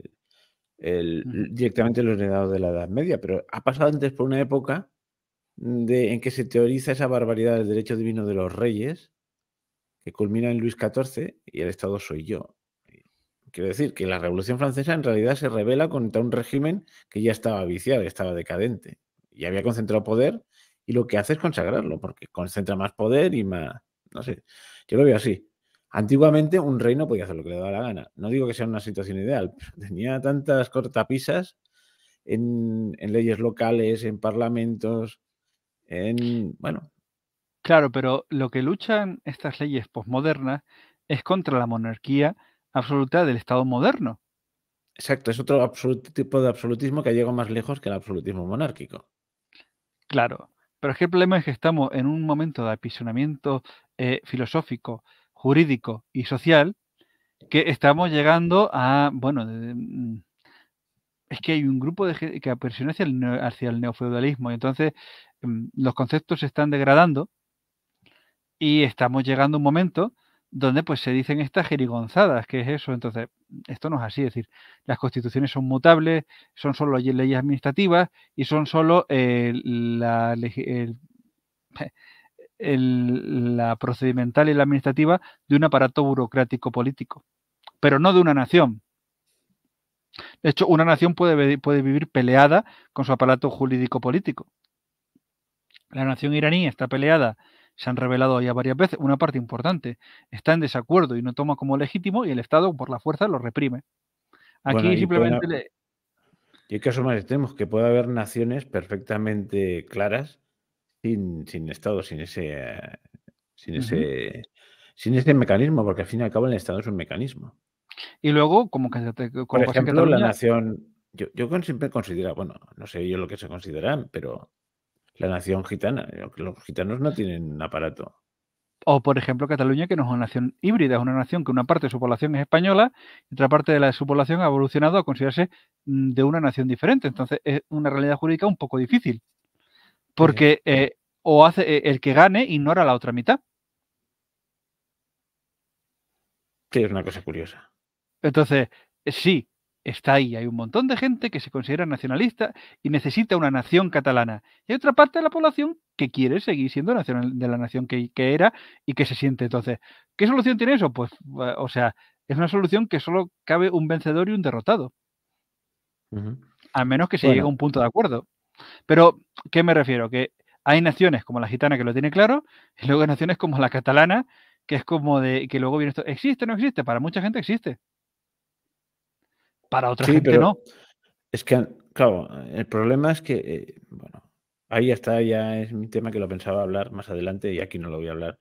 Ujú. directamente lo heredado de la Edad Media, pero ha pasado antes por una época en que se teoriza esa barbaridad del derecho divino de los reyes, que culmina en Luis XIV, y el Estado soy yo. Quiero decir que la Revolución Francesa en realidad se rebela contra un régimen que ya estaba viciado, estaba decadente y había concentrado poder, y lo que hace es consagrarlo, porque concentra más poder y más, no sé, yo lo veo así. Antiguamente un rey no podía hacer lo que le daba la gana. No digo que sea una situación ideal, pero tenía tantas cortapisas en leyes locales, en parlamentos, bueno, Claro, pero lo que luchan estas leyes posmodernas es contra la monarquía absoluta del Estado moderno. exacto, es otro tipo de absolutismo que ha llegado más lejos que el absolutismo monárquico. Claro, pero es que el problema es que estamos en un momento de apisonamiento filosófico, jurídico y social, que estamos llegando a, bueno, es que hay un grupo de gente que apresiona hacia el neofeudalismo y entonces los conceptos se están degradando y estamos llegando a un momento donde pues se dicen estas jerigonzadas, que es eso. Entonces, esto no es así, es decir, las constituciones son mutables, son solo leyes administrativas y son solo la procedimental y la administrativa de un aparato burocrático político, pero no de una nación. De hecho, una nación puede vivir peleada con su aparato jurídico político. La nación iraní está peleada, se han revelado ya varias veces, una parte importante está en desacuerdo y no toma como legítimo y el Estado por la fuerza lo reprime. Bueno, Aquí simplemente y hay casos más extremos, que puede haber naciones perfectamente claras sin Estado, sin Ujú. ese, sin ese mecanismo, porque al fin y al cabo el Estado es un mecanismo. Y luego, Por como pasa en ejemplo, la Cataluña, nación, siempre considero, bueno, no sé yo lo que se consideran, pero la nación gitana, los gitanos no tienen aparato. o por ejemplo Cataluña, que no es una nación híbrida, es una nación que una parte de su población es española y otra parte de su población ha evolucionado a considerarse de una nación diferente. Entonces es una realidad jurídica un poco difícil, Sí, sí. porque o hace el que gane ignora a la otra mitad. Sí, es una cosa curiosa. Entonces, sí, está ahí. Hay un montón de gente que se considera nacionalista y necesita una nación catalana. Y hay otra parte de la población que quiere seguir siendo nacional de la nación que era y que se siente. Entonces, ¿qué solución tiene eso? Pues, o sea, es una solución que solo cabe un vencedor y un derrotado, Ujú. a menos que se llegue a Bueno, un punto de acuerdo. Pero, ¿qué me refiero? Que hay naciones como la gitana que lo tiene claro, y luego hay naciones como la catalana, que es como de que luego viene esto, ¿existe o no existe? Para mucha gente existe, para otra sí, gente pero no. es que, claro, el problema es que, bueno, ahí está, ya es mi tema, que lo pensaba hablar más adelante y aquí no lo voy a hablar.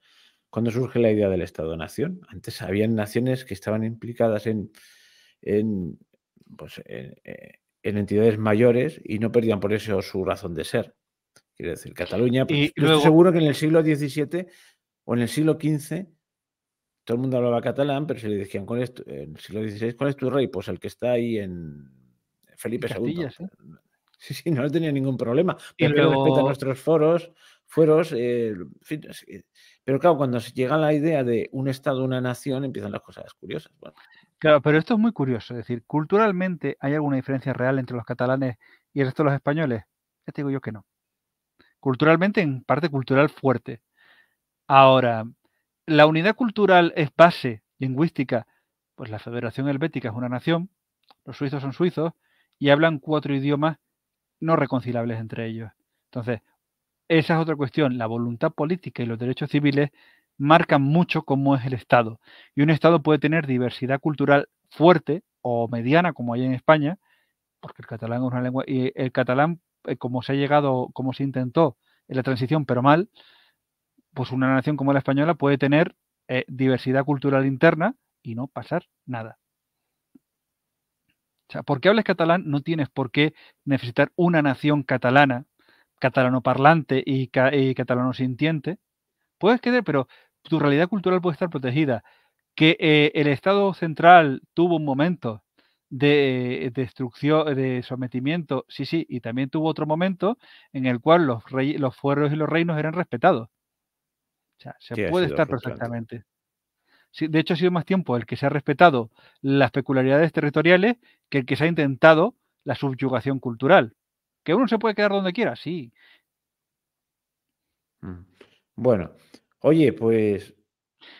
Cuando surge la idea del Estado-nación, antes habían naciones que estaban implicadas en, pues, en entidades mayores y no perdían por eso su razón de ser. Quiero decir, Cataluña, Y pues, yo estoy luego, seguro que en el siglo XVII o en el siglo XV todo el mundo hablaba catalán, pero si le decían, ¿cuál es en el siglo XVI, ¿cuál es tu rey? Pues el que está ahí en en Felipe Castilla, II. sí. Sí, sí, no tenía ningún problema, Y pero que respeta luego, nuestros fueros, en fin, pero claro, cuando se llega a la idea de un Estado, una nación, empiezan las cosas curiosas. Bueno, claro, pero esto es muy curioso, es decir, culturalmente, ¿hay alguna diferencia real entre los catalanes y el resto de los españoles? Ya te digo yo que no. Culturalmente, en parte cultural fuerte. Ahora, la unidad cultural es base lingüística, pues la Federación Helvética es una nación, los suizos son suizos y hablan 4 idiomas no reconciliables entre ellos. Entonces, esa es otra cuestión. La voluntad política y los derechos civiles marcan mucho cómo es el Estado. Y un Estado puede tener diversidad cultural fuerte o mediana, como hay en España, porque el catalán es una lengua, y el catalán, como se ha llegado, como se intentó en la transición, pero mal, pues una nación como la española puede tener diversidad cultural interna y no pasar nada. O sea, porque hables catalán no tienes por qué necesitar una nación catalana, catalanoparlante y catalano sintiente. Puedes quedar, pero tu realidad cultural puede estar protegida. Que el Estado central tuvo un momento de destrucción, de sometimiento, sí, sí, y también tuvo otro momento en el cual los fueros y los reinos eran respetados. O sea, se Sí, ha puede sido estar fluctuante. perfectamente. Sí, de hecho, ha sido más tiempo el que se ha respetado las peculiaridades territoriales que el que se ha intentado la subyugación cultural. ¿Que uno se puede quedar donde quiera? Sí. Mm. Bueno, oye, pues,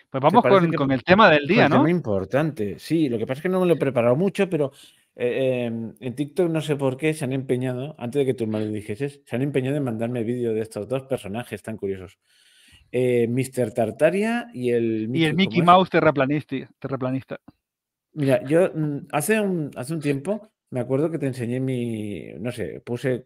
Pues ¿te vamos parece que con el tema del con día, el tema ¿no? importante? Sí, lo que pasa es que no me lo he preparado mucho, pero en TikTok no sé por qué se han empeñado, antes de que tú me lo dijeses, se han empeñado en mandarme vídeo de estos dos personajes tan curiosos. Mr. Tartaria y el Y el Mickey, ¿cómo Mickey es? Mouse terraplanista. Mira, yo hace un tiempo me acuerdo que te enseñé no sé, puse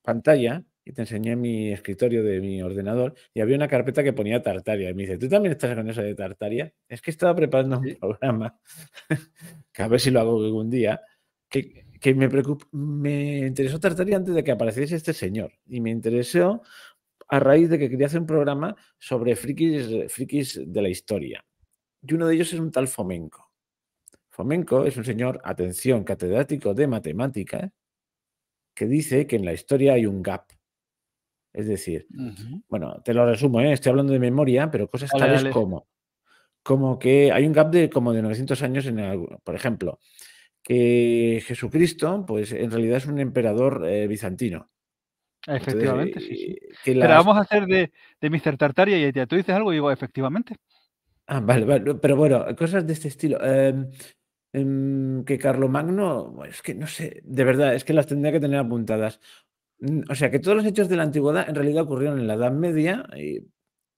pantalla y te enseñé mi escritorio de mi ordenador y había una carpeta que ponía Tartaria. Y me dice, ¿tú también estás con eso de Tartaria? Es que estaba preparando un Sí. programa, que a ver si lo hago algún día, que me interesó Tartaria antes de que apareciese este señor. Y me interesó a raíz de que quería hacer un programa sobre frikis de la historia. Y uno de ellos es un tal Fomenko. Fomenko es un señor, atención, catedrático de matemáticas, que dice que en la historia hay un gap. Es decir, Ujú. bueno, te lo resumo, estoy hablando de memoria, pero cosas Dale, tales dale. como que hay un gap de como de 900 años por ejemplo, que Jesucristo, pues en realidad es un emperador bizantino. Entonces, Efectivamente, sí, sí. que Espera, las vamos a hacer de Mr. Tartaria y ya tú dices algo y digo, efectivamente. vale, vale, pero bueno, cosas de este estilo. Que Carlomagno, es que no sé, de verdad, es que las tendría que tener apuntadas. O sea, que todos los hechos de la antigüedad en realidad ocurrieron en la Edad Media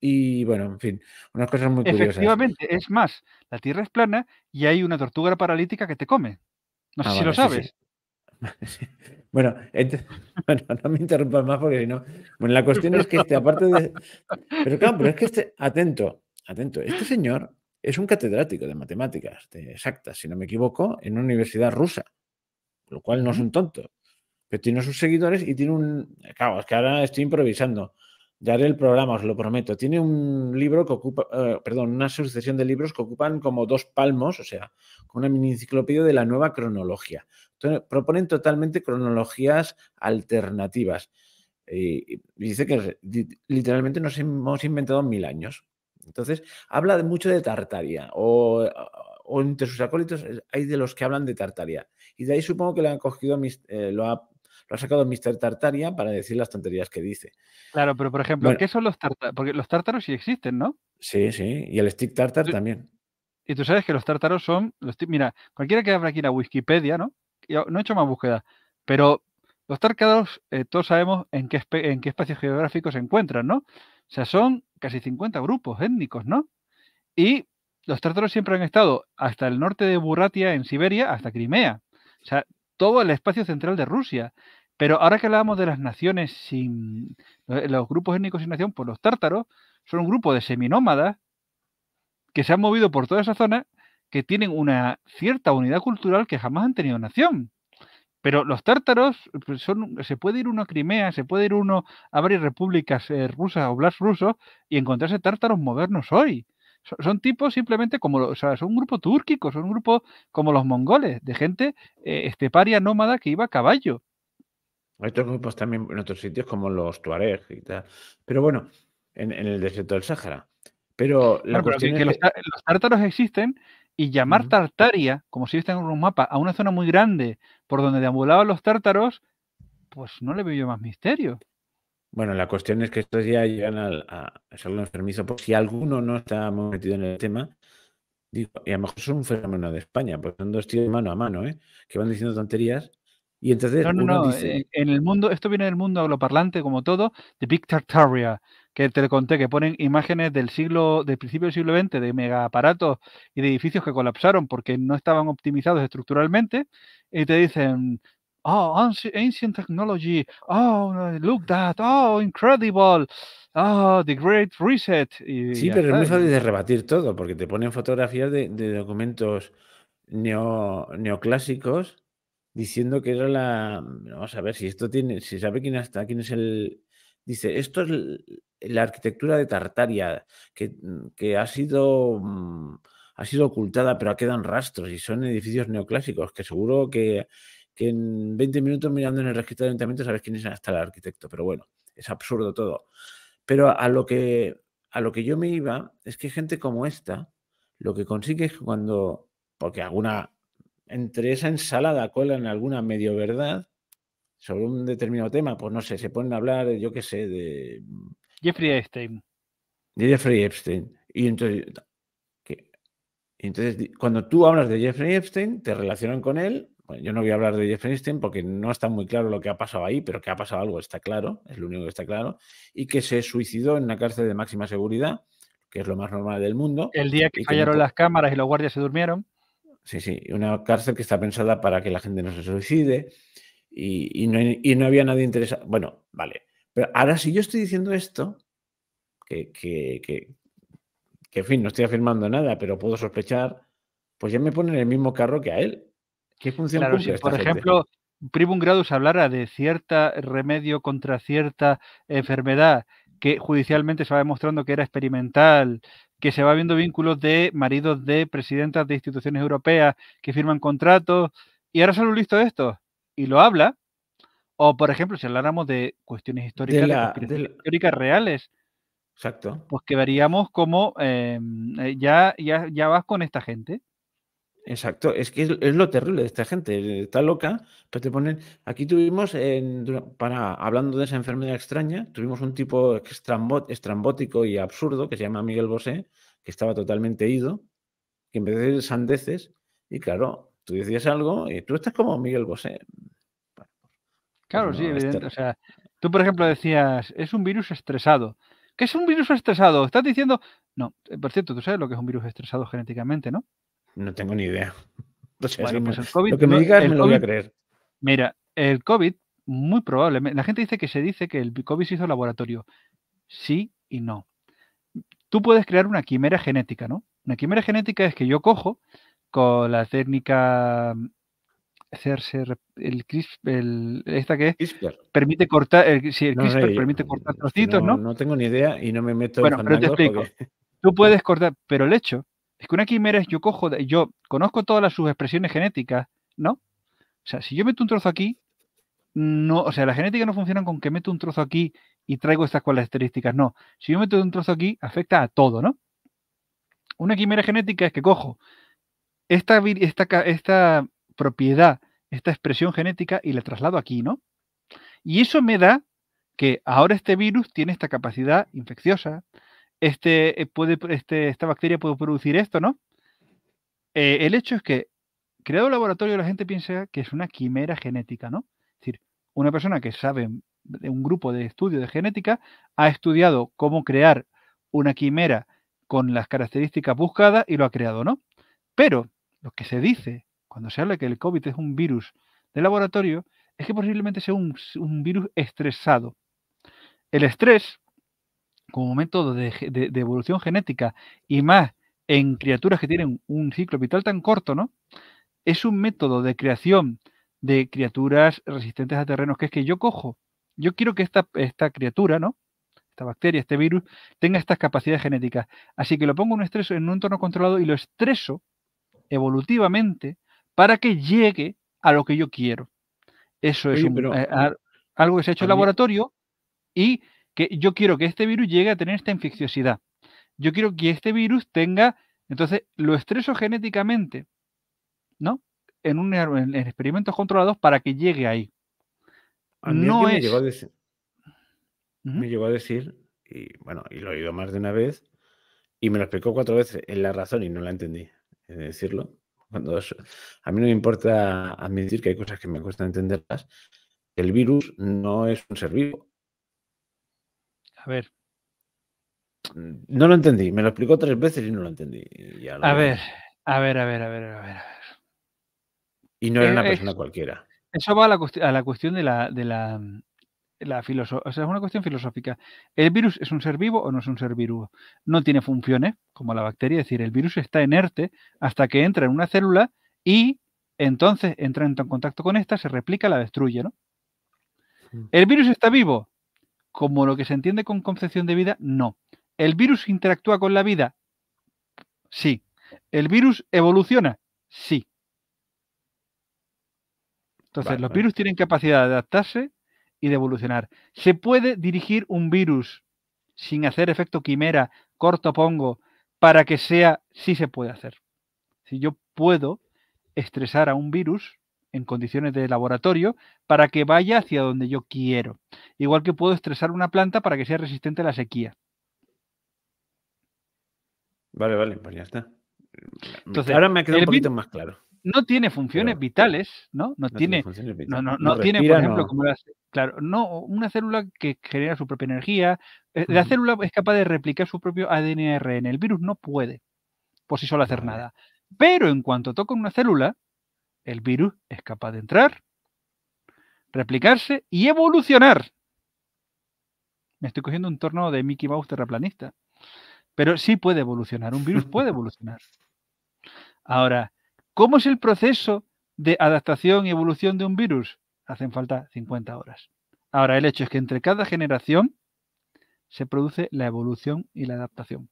y bueno, en fin, unas cosas muy curiosas. Efectivamente, es más, la Tierra es plana y hay una tortuga paralítica que te come. No sé si lo Vale, sí, sí. sabes. Sí. Bueno, bueno, no me interrumpas más porque si no. Bueno, la cuestión es que aparte de. Pero claro, pero es que atento, atento, este señor es un catedrático de matemáticas, de exactas, si no me equivoco, en una universidad rusa, lo cual no es Ujú. un tonto. Pero tiene sus seguidores y tiene un. Claro, es que ahora estoy improvisando. Ya haré el programa, os lo prometo. Tiene un libro que ocupa, perdón, una sucesión de libros que ocupan como 2 palmos, o sea, con una mini enciclopedia de la nueva cronología. Entonces, proponen totalmente cronologías alternativas. Y dice que literalmente nos hemos inventado 1000 años. Entonces, habla mucho de Tartaria, o entre sus acólitos hay de los que hablan de Tartaria. Y de ahí supongo que lo han cogido, lo ha sacado Mr. Tartaria para decir las tonterías que dice. Claro, pero por ejemplo, Bueno, ¿qué son los tártaros? Porque los tártaros sí existen, ¿no? sí, sí, y el stick tartar Tú también. y tú sabes que los tártaros son mira, cualquiera que abra aquí la Wikipedia, ¿no? Yo no he hecho más búsqueda, pero los tártaros, todos sabemos en qué espacio geográfico se encuentran, ¿no? O sea, son casi 50 grupos étnicos, ¿no? Y los tártaros siempre han estado hasta el norte de Burratia, en Siberia, hasta Crimea. O sea, todo el espacio central de Rusia. Pero ahora que hablábamos de las naciones sin los grupos étnicos sin nación, pues los tártaros son un grupo de seminómadas que se han movido por toda esa zona, que tienen una cierta unidad cultural que jamás han tenido nación. Pero los tártaros, pues se puede ir uno a Crimea, se puede ir uno a varias repúblicas rusas o blas rusos y encontrarse tártaros modernos hoy. Son tipos simplemente como, o sea, son un grupo túrquico, son un grupo como los mongoles, de gente esteparia nómada que iba a caballo. Hay otros grupos también en otros sitios como los tuareg y tal. Pero bueno, en el desierto del Sáhara. Pero la Bueno, pero cuestión es que que. los tártaros existen y llamar Ujú. Tartaria, como si viste en un mapa, a una zona muy grande por donde deambulaban los tártaros, pues no le veo yo más misterio. Bueno, la cuestión es que estos ya llegan a ser lo enfermizo. Por si alguno no está muy metido en el tema, digo, y a lo mejor son un fenómeno de España, porque son dos tíos mano a mano, que van diciendo tonterías Y entonces No, no, uno no. dice, En el mundo, esto viene del mundo angloparlante, como todo, de Big Tartaria, que te lo conté, que ponen imágenes del principio del siglo XX, de megaaparatos y de edificios que colapsaron porque no estaban optimizados estructuralmente, y te dicen, oh, ancient technology, oh, look that, oh, incredible, oh, the Great Reset, y sí, ya pero es muy está. fácil de rebatir todo, porque te ponen fotografías de documentos neoclásicos diciendo que era vamos a ver si esto tiene, si sabe quién es dice, esto es la arquitectura de Tartaria, que ha sido ocultada, pero quedan rastros y son edificios neoclásicos, que seguro que en 20 minutos mirando en el registro de ayuntamiento sabes quién es hasta el arquitecto, pero bueno, es absurdo todo. Pero a lo que yo me iba es que gente como esta, lo que consigue es que porque entre esa ensalada cuelan alguna medio verdad sobre un determinado tema, pues no sé, se ponen a hablar, yo qué sé, Jeffrey Epstein. de Jeffrey Epstein. Que- y entonces, cuando tú hablas de Jeffrey Epstein, te relacionan con él. Bueno, yo no voy a hablar de Jeffrey Epstein porque no está muy claro lo que ha pasado ahí, pero que ha pasado algo está claro, es lo único que está claro, y que se suicidó en una cárcel de máxima seguridad, que es lo más normal del mundo, El día que y que no fallaron las cámaras y los guardias se durmieron. sí, sí, una cárcel que está pensada para que la gente no se suicide y no había nadie interesado. Bueno, vale. Pero ahora, si yo estoy diciendo esto, que, que, que, que, en fin, no estoy afirmando nada, pero puedo sospechar, pues ya me ponen en el mismo carro que a él. ¿Qué función Claro, si cumple esta por gente? ejemplo, Primum Gradus hablara de cierta remedio contra cierta enfermedad que judicialmente se va demostrando que era experimental, que se va viendo vínculos de maridos de presidentas de instituciones europeas que firman contratos, y ahora solo listo esto, y lo habla, o por ejemplo, si habláramos de cuestiones De históricas, de la, de conspiraciones la- históricas reales, Exacto. pues que veríamos como ya vas con esta gente. Exacto, es que es lo terrible de esta gente, está loca, pero te ponen, aquí tuvimos, hablando de esa enfermedad extraña, tuvimos un tipo estrambótico y absurdo que se llama Miguel Bosé, que estaba totalmente ido, que en vez de decir sandeces, y claro, tú decías algo y tú estás como Miguel Bosé. Bueno, pues Claro, sí, no, evidente. O sea, tú, por ejemplo, decías, es un virus estresado. ¿Qué es un virus estresado? Estás diciendo. No, por cierto, tú sabes lo que es un virus estresado genéticamente, ¿no? no tengo ni idea. O sea, Bueno, pues el COVID, lo que me digas el me lo voy a COVID, creer. mira, el COVID, muy probablemente, la gente dice que se dice que el COVID se hizo en laboratorio. Sí y no. Tú puedes crear una quimera genética, ¿no? Una quimera genética es que yo cojo con la técnica hacerse el CRISPR, esta que es, CRISPR. permite cortar, sí, el No sé, CRISPR permite cortar es que trocitos, ¿no? no tengo ni idea y no me meto en Bueno, pero te fandangos explico. porque Tú puedes cortar, pero el hecho es que una quimera es yo conozco todas las subexpresiones genéticas, ¿no? O sea, si yo meto un trozo aquí, no, o sea, la genética no funciona con que meto un trozo aquí y traigo estas características, no. Si yo meto un trozo aquí, afecta a todo, ¿no? Una quimera genética es que cojo esta propiedad, esta expresión genética y la traslado aquí, ¿no? Y eso me da que ahora este virus tiene esta capacidad infecciosa, esta bacteria puede producir esto, ¿no? El hecho es que, creado en laboratorio, la gente piensa que es una quimera genética, ¿no? Es decir, una persona que sabe de un grupo de estudio de genética ha estudiado cómo crear una quimera con las características buscadas y lo ha creado, ¿no? Pero lo que se dice cuando se habla que el COVID es un virus de laboratorio es que posiblemente sea un virus estresado. El estrés, como método de evolución genética y más en criaturas que tienen un ciclo vital tan corto, ¿no? Es un método de creación de criaturas resistentes a terrenos, que es que yo quiero que esta criatura, ¿no? Esta bacteria, este virus, tenga estas capacidades genéticas. Así que lo pongo en un entorno controlado y lo estreso evolutivamente para que llegue a lo que yo quiero. Eso es oye, pero algo que se ha hecho a en mí laboratorio y que yo quiero que este virus llegue a tener esta infecciosidad. Yo quiero que este virus tenga, entonces lo estreso genéticamente, ¿no? En experimentos controlados para que llegue ahí. No alguien me llegó a es. decir Ujú. me llegó a decir, y bueno, y lo he oído más de una vez, y me lo explicó 4 veces en La Razón y no la entendí, he de decirlo. A mí no me importa admitir que hay cosas que me cuesta entenderlas. El virus no es un ser vivo. A ver, No lo entendí. Me lo explicó 3 veces y no lo entendí. Y ya lo a ver, dejé. a ver, a ver, a ver, a ver. Y no era una persona cualquiera. Eso va a la cuestión de la filosofía, o sea, es una cuestión filosófica. ¿El virus es un ser vivo o no es un ser vivo? No tiene funciones, como la bacteria, es decir, el virus está inerte hasta que entra en una célula y entonces entra en contacto con esta, se replica, la destruye, ¿no? ¿El virus está vivo? Como lo que se entiende con concepción de vida, no. ¿El virus interactúa con la vida? Sí. ¿El virus evoluciona? Sí. Entonces, Vale, los vale. virus tienen capacidad de adaptarse y de evolucionar. ¿Se puede dirigir un virus sin hacer efecto quimera, corto pongo, para que sea? Sí se puede hacer. Si yo puedo estresar a un virus en condiciones de laboratorio para que vaya hacia donde yo quiero. Igual que puedo estresar una planta para que sea resistente a la sequía. Vale, vale, pues ya está. Entonces, Ahora me ha quedado un el poquito virus más claro, no tiene funciones pero vitales, ¿no? No no tiene tiene, funciones no, vitales. no, No no tiene, por respira, ejemplo, no. como las, claro, no, una célula que genera su propia energía. La Ujú. célula es capaz de replicar su propio ADN y ARN. El virus no puede por sí solo hacer Vale. nada. Pero en cuanto toca una célula, el virus es capaz de entrar, replicarse y evolucionar. Me estoy cogiendo un torno de Mickey Mouse terraplanista. Pero sí puede evolucionar, un virus puede evolucionar. Ahora, ¿cómo es el proceso de adaptación y evolución de un virus? Hacen falta 50 horas. Ahora, el hecho es que entre cada generación se produce la evolución y la adaptación.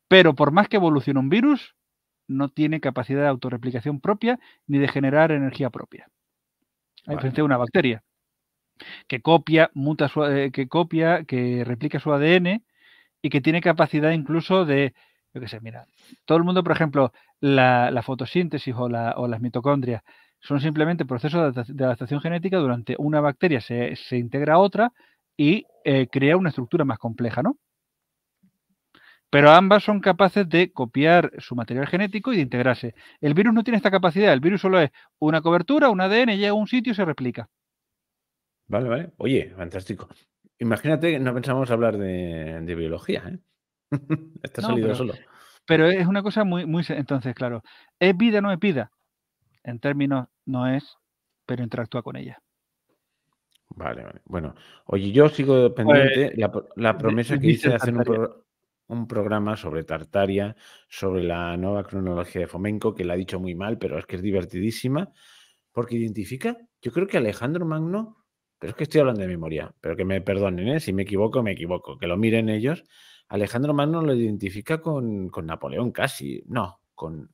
Pero por más que evolucione un virus, no tiene capacidad de autorreplicación propia ni de generar energía propia. A Vale. diferencia de una bacteria, que copia, que replica su ADN y que tiene capacidad incluso de, yo qué sé, mira, todo el mundo, por ejemplo, la fotosíntesis o las mitocondrias son simplemente procesos de adaptación genética. Durante una bacteria se integra a otra y crea una estructura más compleja, ¿no? Pero ambas son capaces de copiar su material genético y de integrarse. El virus no tiene esta capacidad, el virus solo es una cobertura, un ADN, llega a un sitio y se replica. Vale, vale. Oye, fantástico. Imagínate que no pensamos hablar de biología, ¿eh? Esto ha No, salido solo. pero es una cosa entonces, claro, ¿es vida o no es vida? En términos no es, pero interactúa con ella. Vale, vale. Bueno, oye, yo sigo Pues pendiente la promesa de que hice Mr. de hacer Tartaria. un programa sobre Tartaria, sobre la nueva cronología de Fomenko, que la ha dicho muy mal, pero es que es divertidísima, porque identifica, yo creo que Alejandro Magno, pero es que estoy hablando de memoria, pero que me perdonen, ¿eh? Si me equivoco, que lo miren ellos. Alejandro Magno lo identifica con Napoleón casi, no, con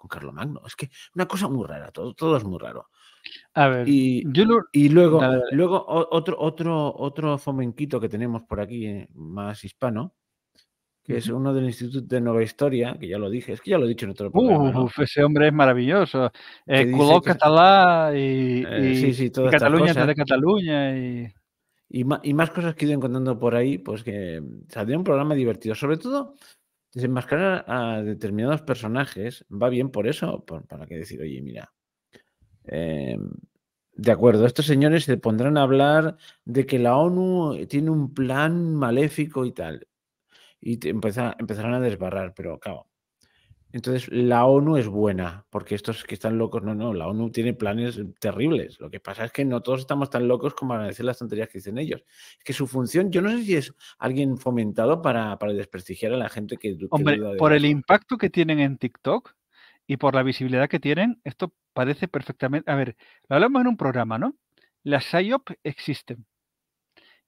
Carlomagno. Es que una cosa muy rara, todo es muy raro. A ver, Y yo lo y luego dale, dale. luego otro fomenquito que tenemos por aquí, más hispano, que es Ujú. uno del Instituto de Nueva Historia, que ya lo dije, es que ya lo he dicho en otro programa, ¿no? Ese hombre es maravilloso. Que dice Color que catalá sí, sí, y todas estas Cataluña antes cosas, de Cataluña y y más cosas que he ido encontrando por ahí, pues que saldría un programa divertido. Sobre todo, desenmascarar a determinados personajes va bien por eso, para que decir: "Oye, mira, em, de acuerdo, estos señores se pondrán a hablar de que la ONU tiene un plan maléfico y tal, y empezarán a desbarrar, pero claro, entonces la ONU es buena, porque estos que están locos, no, no, la ONU tiene planes terribles. Lo que pasa es que no todos estamos tan locos como para decir las tonterías que dicen ellos. Es que su función, yo no sé si es alguien fomentado para desprestigiar a la gente que hombre, duda de por las el cosas. impacto que tienen en TikTok y por la visibilidad que tienen, esto parece perfectamente, a ver, lo hablamos en un programa, ¿no? Las PSYOP existen.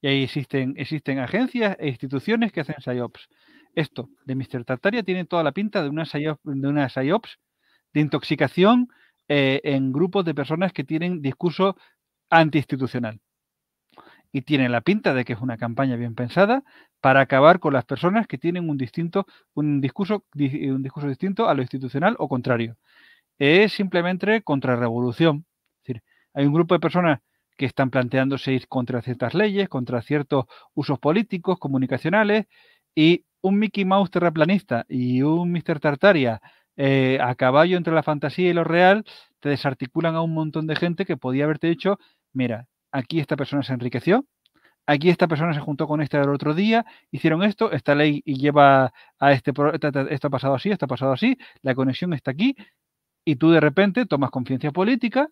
Y ahí existen agencias e instituciones que hacen PSYOPs. Esto de Mr. Tartaria tiene toda la pinta de una PSYOPs de intoxicación en grupos de personas que tienen discurso antiinstitucional. Y tiene la pinta de que es una campaña bien pensada para acabar con las personas que tienen un discurso distinto a lo institucional o contrario. Es simplemente contrarrevolución. Es decir, hay un grupo de personas que están planteándose ir contra ciertas leyes, contra ciertos usos políticos, comunicacionales, y un Mickey Mouse terraplanista y un Mr. Tartaria a caballo entre la fantasía y lo real, te desarticulan a un montón de gente que podía haberte dicho, mira, aquí esta persona se enriqueció, aquí esta persona se juntó con esta el otro día, hicieron esto, esta ley y lleva a esto ha pasado así, esto ha pasado así, la conexión está aquí, y tú de repente tomas conciencia política,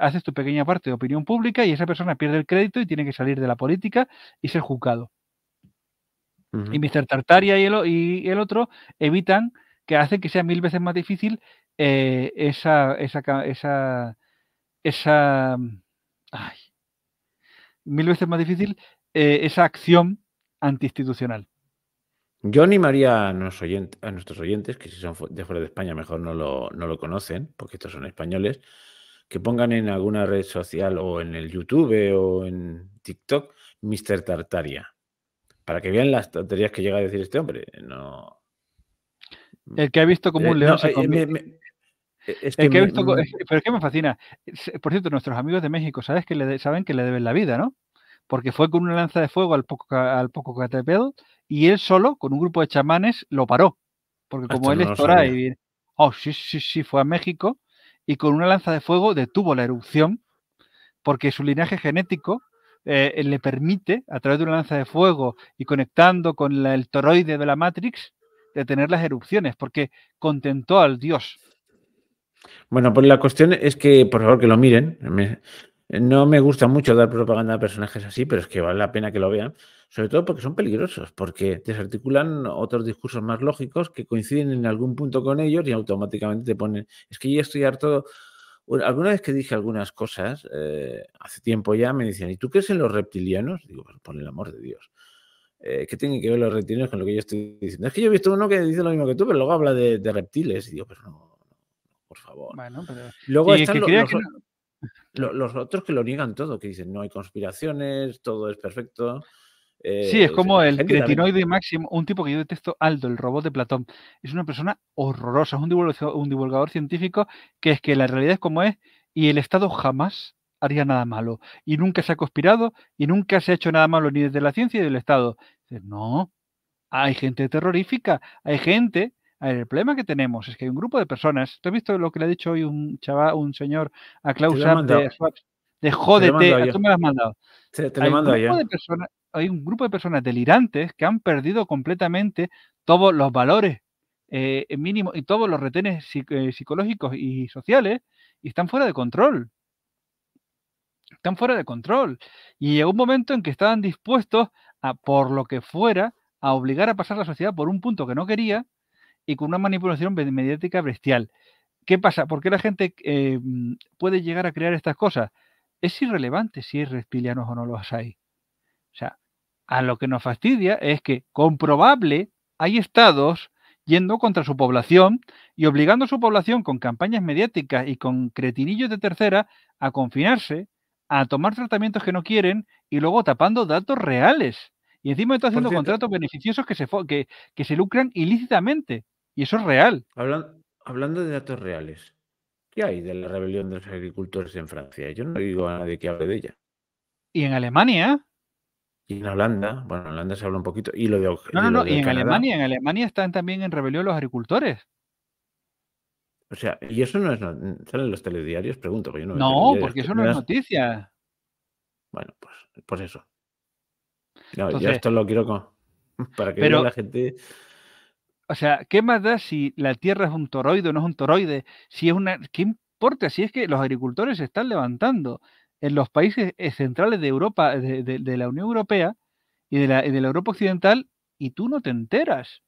haces tu pequeña parte de opinión pública y esa persona pierde el crédito y tiene que salir de la política y ser juzgado. Y Mr. Tartaria y el otro evitan que hacen que sea 1000 veces más difícil esa, ay, 1000 veces más difícil esa acción antiinstitucional. Yo animaría a nuestros oyentes, que si son de fuera de España mejor no lo conocen, porque estos son españoles, que pongan en alguna red social o en el YouTube o en TikTok Mr. Tartaria, para que vean las tonterías que llega a decir este hombre. No, El que ha visto como un león no, se convierte. es El que que he visto, pero es que me fascina. Por cierto, nuestros amigos de México, saben que le deben la vida, ¿no? Porque fue con una lanza de fuego al Popocatépetl y él solo, con un grupo de chamanes, lo paró. Porque como esto él no es lo Torá sabía. y... Oh, sí, fue a México y con una lanza de fuego detuvo la erupción porque su linaje genético le permite, a través de una lanza de fuego y conectando con el toroide de la Matrix, detener las erupciones, porque contentó al dios. Bueno, pues la cuestión es que, por favor, que lo miren. No me gusta mucho dar propaganda a personajes así, pero es que vale la pena que lo vean, sobre todo porque son peligrosos, porque desarticulan otros discursos más lógicos que coinciden en algún punto con ellos y automáticamente te ponen. Es que yo estoy harto. Bueno, alguna vez que dije algunas cosas, hace tiempo ya, me decían, ¿y tú crees en los reptilianos? Digo, pues por el amor de Dios. ¿Qué tienen que ver los reptilianos con lo que yo estoy diciendo? Es que yo he visto uno que dice lo mismo que tú, pero luego habla de reptiles. Y digo, pero no, por favor. Bueno, pero... Luego Y el están que crea que no... los otros que lo niegan todo, que dicen no hay conspiraciones, todo es perfecto. Sí, es como el Gente también. cretinoide máximo, un tipo que yo detesto, Aldo, el robot de Platón. Es una persona horrorosa, es un divulgador científico que es que la realidad es como es y el Estado jamás haría nada malo. Y nunca se ha conspirado y nunca se ha hecho nada malo ni desde la ciencia ni del Estado. Dices, no, hay gente terrorífica, hay gente... A ver, el problema que tenemos es que hay un grupo de personas. ¿Tú has visto lo que le ha dicho hoy un chaval, un señor a Te Klaus lo he Schwab mandado, de te lo he jódete? mandado ¿A yo. tú me lo has mandado? Te lo he Hay un mandado grupo yo. de personas, hay un grupo de personas delirantes que han perdido completamente todos los valores mínimos y todos los retenes psicológicos y sociales y están fuera de control. Están fuera de control. Y llegó un momento en que estaban dispuestos a, por lo que fuera, a obligar a pasar la sociedad por un punto que no quería y con una manipulación mediática bestial. ¿Qué pasa? ¿Por qué la gente puede llegar a crear estas cosas? Es irrelevante si es reptilianos o no los hay. O sea, a lo que nos fastidia es que comprobable hay estados yendo contra su población y obligando a su población con campañas mediáticas y con cretinillos de tercera a confinarse, a tomar tratamientos que no quieren y luego tapando datos reales. Y encima está Por haciendo cierto, contratos beneficiosos que se lucran ilícitamente. Y eso es real. hablando de datos reales, ¿qué hay de la rebelión de los agricultores en Francia? Yo no digo a nadie que hable de ella. Y en Alemania, Y en Holanda, bueno, en Holanda se habla un poquito, y lo no, y no, lo no, y de Canadá. En Alemania están también en rebelión los agricultores. O sea, y eso no es, sale en los telediarios, pregunto, porque yo no veo No, telediarios. porque eso Me no es das, noticia. bueno, pues eso. No, yo Entonces, esto lo quiero para que diga pero la gente. o sea, ¿qué más da si la Tierra es un toroide o no es un toroide? Si es una, ¿qué importa? Si es que los agricultores se están levantando en los países centrales de Europa, de la Unión Europea y de la Europa Occidental, y tú no te enteras.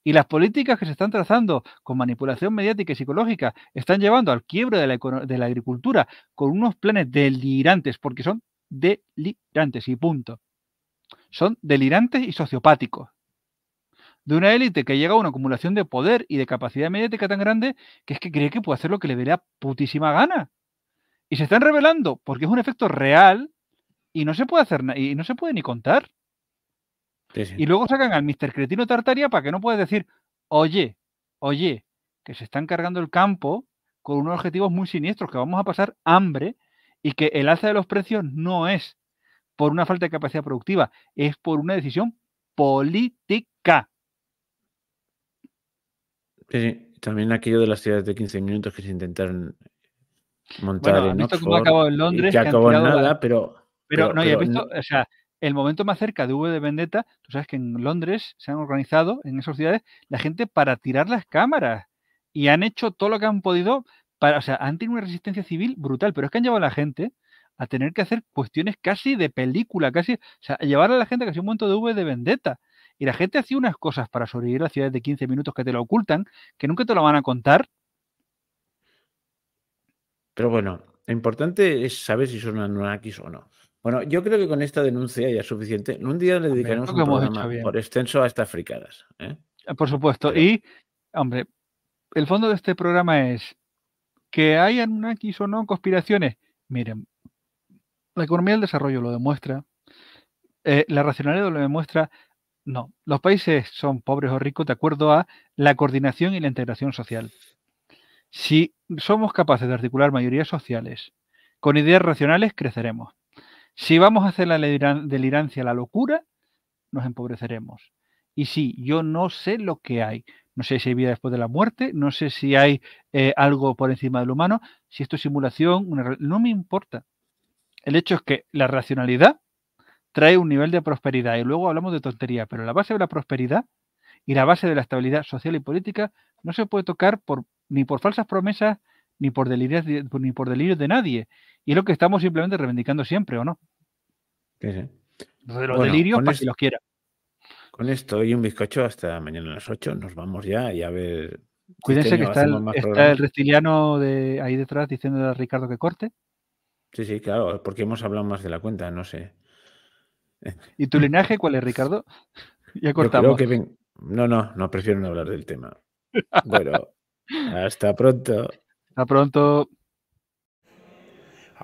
Y las políticas que se están trazando con manipulación mediática y psicológica están llevando al quiebre de la agricultura con unos planes delirantes, porque son delirantes y punto. Son delirantes y sociopáticos de una élite que llega a una acumulación de poder y de capacidad mediática tan grande que es que cree que puede hacer lo que le dé la putísima gana. Y se están revelando porque es un efecto real y no se puede hacer y no se puede ni contar. Sí, sí. Y luego sacan al Mr. Cretino Tartaria para que no puedas decir, oye, oye, que se están cargando el campo con unos objetivos muy siniestros, que vamos a pasar hambre y que el alza de los precios no es por una falta de capacidad productiva, es por una decisión política. Sí, sí, También aquello de las ciudades de 15 minutos que se intentaron Bueno, montar ¿has en visto cómo ha Oxford acabado en y Londres? que Que han acabó en tirado nada, pero no, y has pero visto, no, o sea, el momento más cerca de V de Vendetta, tú sabes que en Londres se han organizado en esas ciudades la gente para tirar las cámaras y han hecho todo lo que han podido para, o sea, han tenido una resistencia civil brutal, pero es que han llevado a la gente a tener que hacer cuestiones casi de película, casi, o sea, a llevar a la gente casi un momento de V de Vendetta. Y la gente hacía unas cosas para sobrevivir a las ciudades de 15 minutos que te lo ocultan, que nunca te lo van a contar. pero bueno, lo importante es saber si son anunnakis o no. Bueno, yo creo que con esta denuncia ya es suficiente. Un día le Hombre, dedicaremos creo que un hemos hecho programa bien. por extenso a estas fricadas, ¿eh? Por supuesto. Pero Y, hombre, el fondo de este programa es que hay Anunnakis o no conspiraciones. Miren, la economía del desarrollo lo demuestra, la racionalidad lo demuestra. No, los países son pobres o ricos de acuerdo a la coordinación y la integración social. Si somos capaces de articular mayorías sociales con ideas racionales, creceremos. Si vamos a hacer la delirancia, la locura, nos empobreceremos. Y sí, yo no sé lo que hay. No sé si hay vida después de la muerte, no sé si hay algo por encima del humano, si esto es simulación, no me importa. El hecho es que la racionalidad trae un nivel de prosperidad y luego hablamos de tontería, pero la base de la prosperidad y la base de la estabilidad social y política no se puede tocar ni por falsas promesas ni por delirios de nadie. Y es lo que estamos simplemente reivindicando siempre, ¿o no? sí, sí. De los Bueno, delirios para quien los quiera. con esto y un bizcocho hasta mañana a las 8. Nos vamos ya y a ver si este Cuídense que año hacemos más está el programas. reptiliano de ahí detrás diciéndole a Ricardo que corte. Sí, sí, claro, porque hemos hablado más de la cuenta, no sé. ¿Y tu linaje cuál es, Ricardo? Ya Yo creo cortamos. que no, no, no prefiero no hablar del tema. Bueno, hasta pronto. Hasta pronto.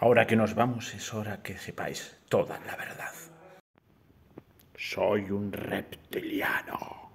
Ahora que nos vamos es hora que sepáis toda la verdad. Soy un reptiliano.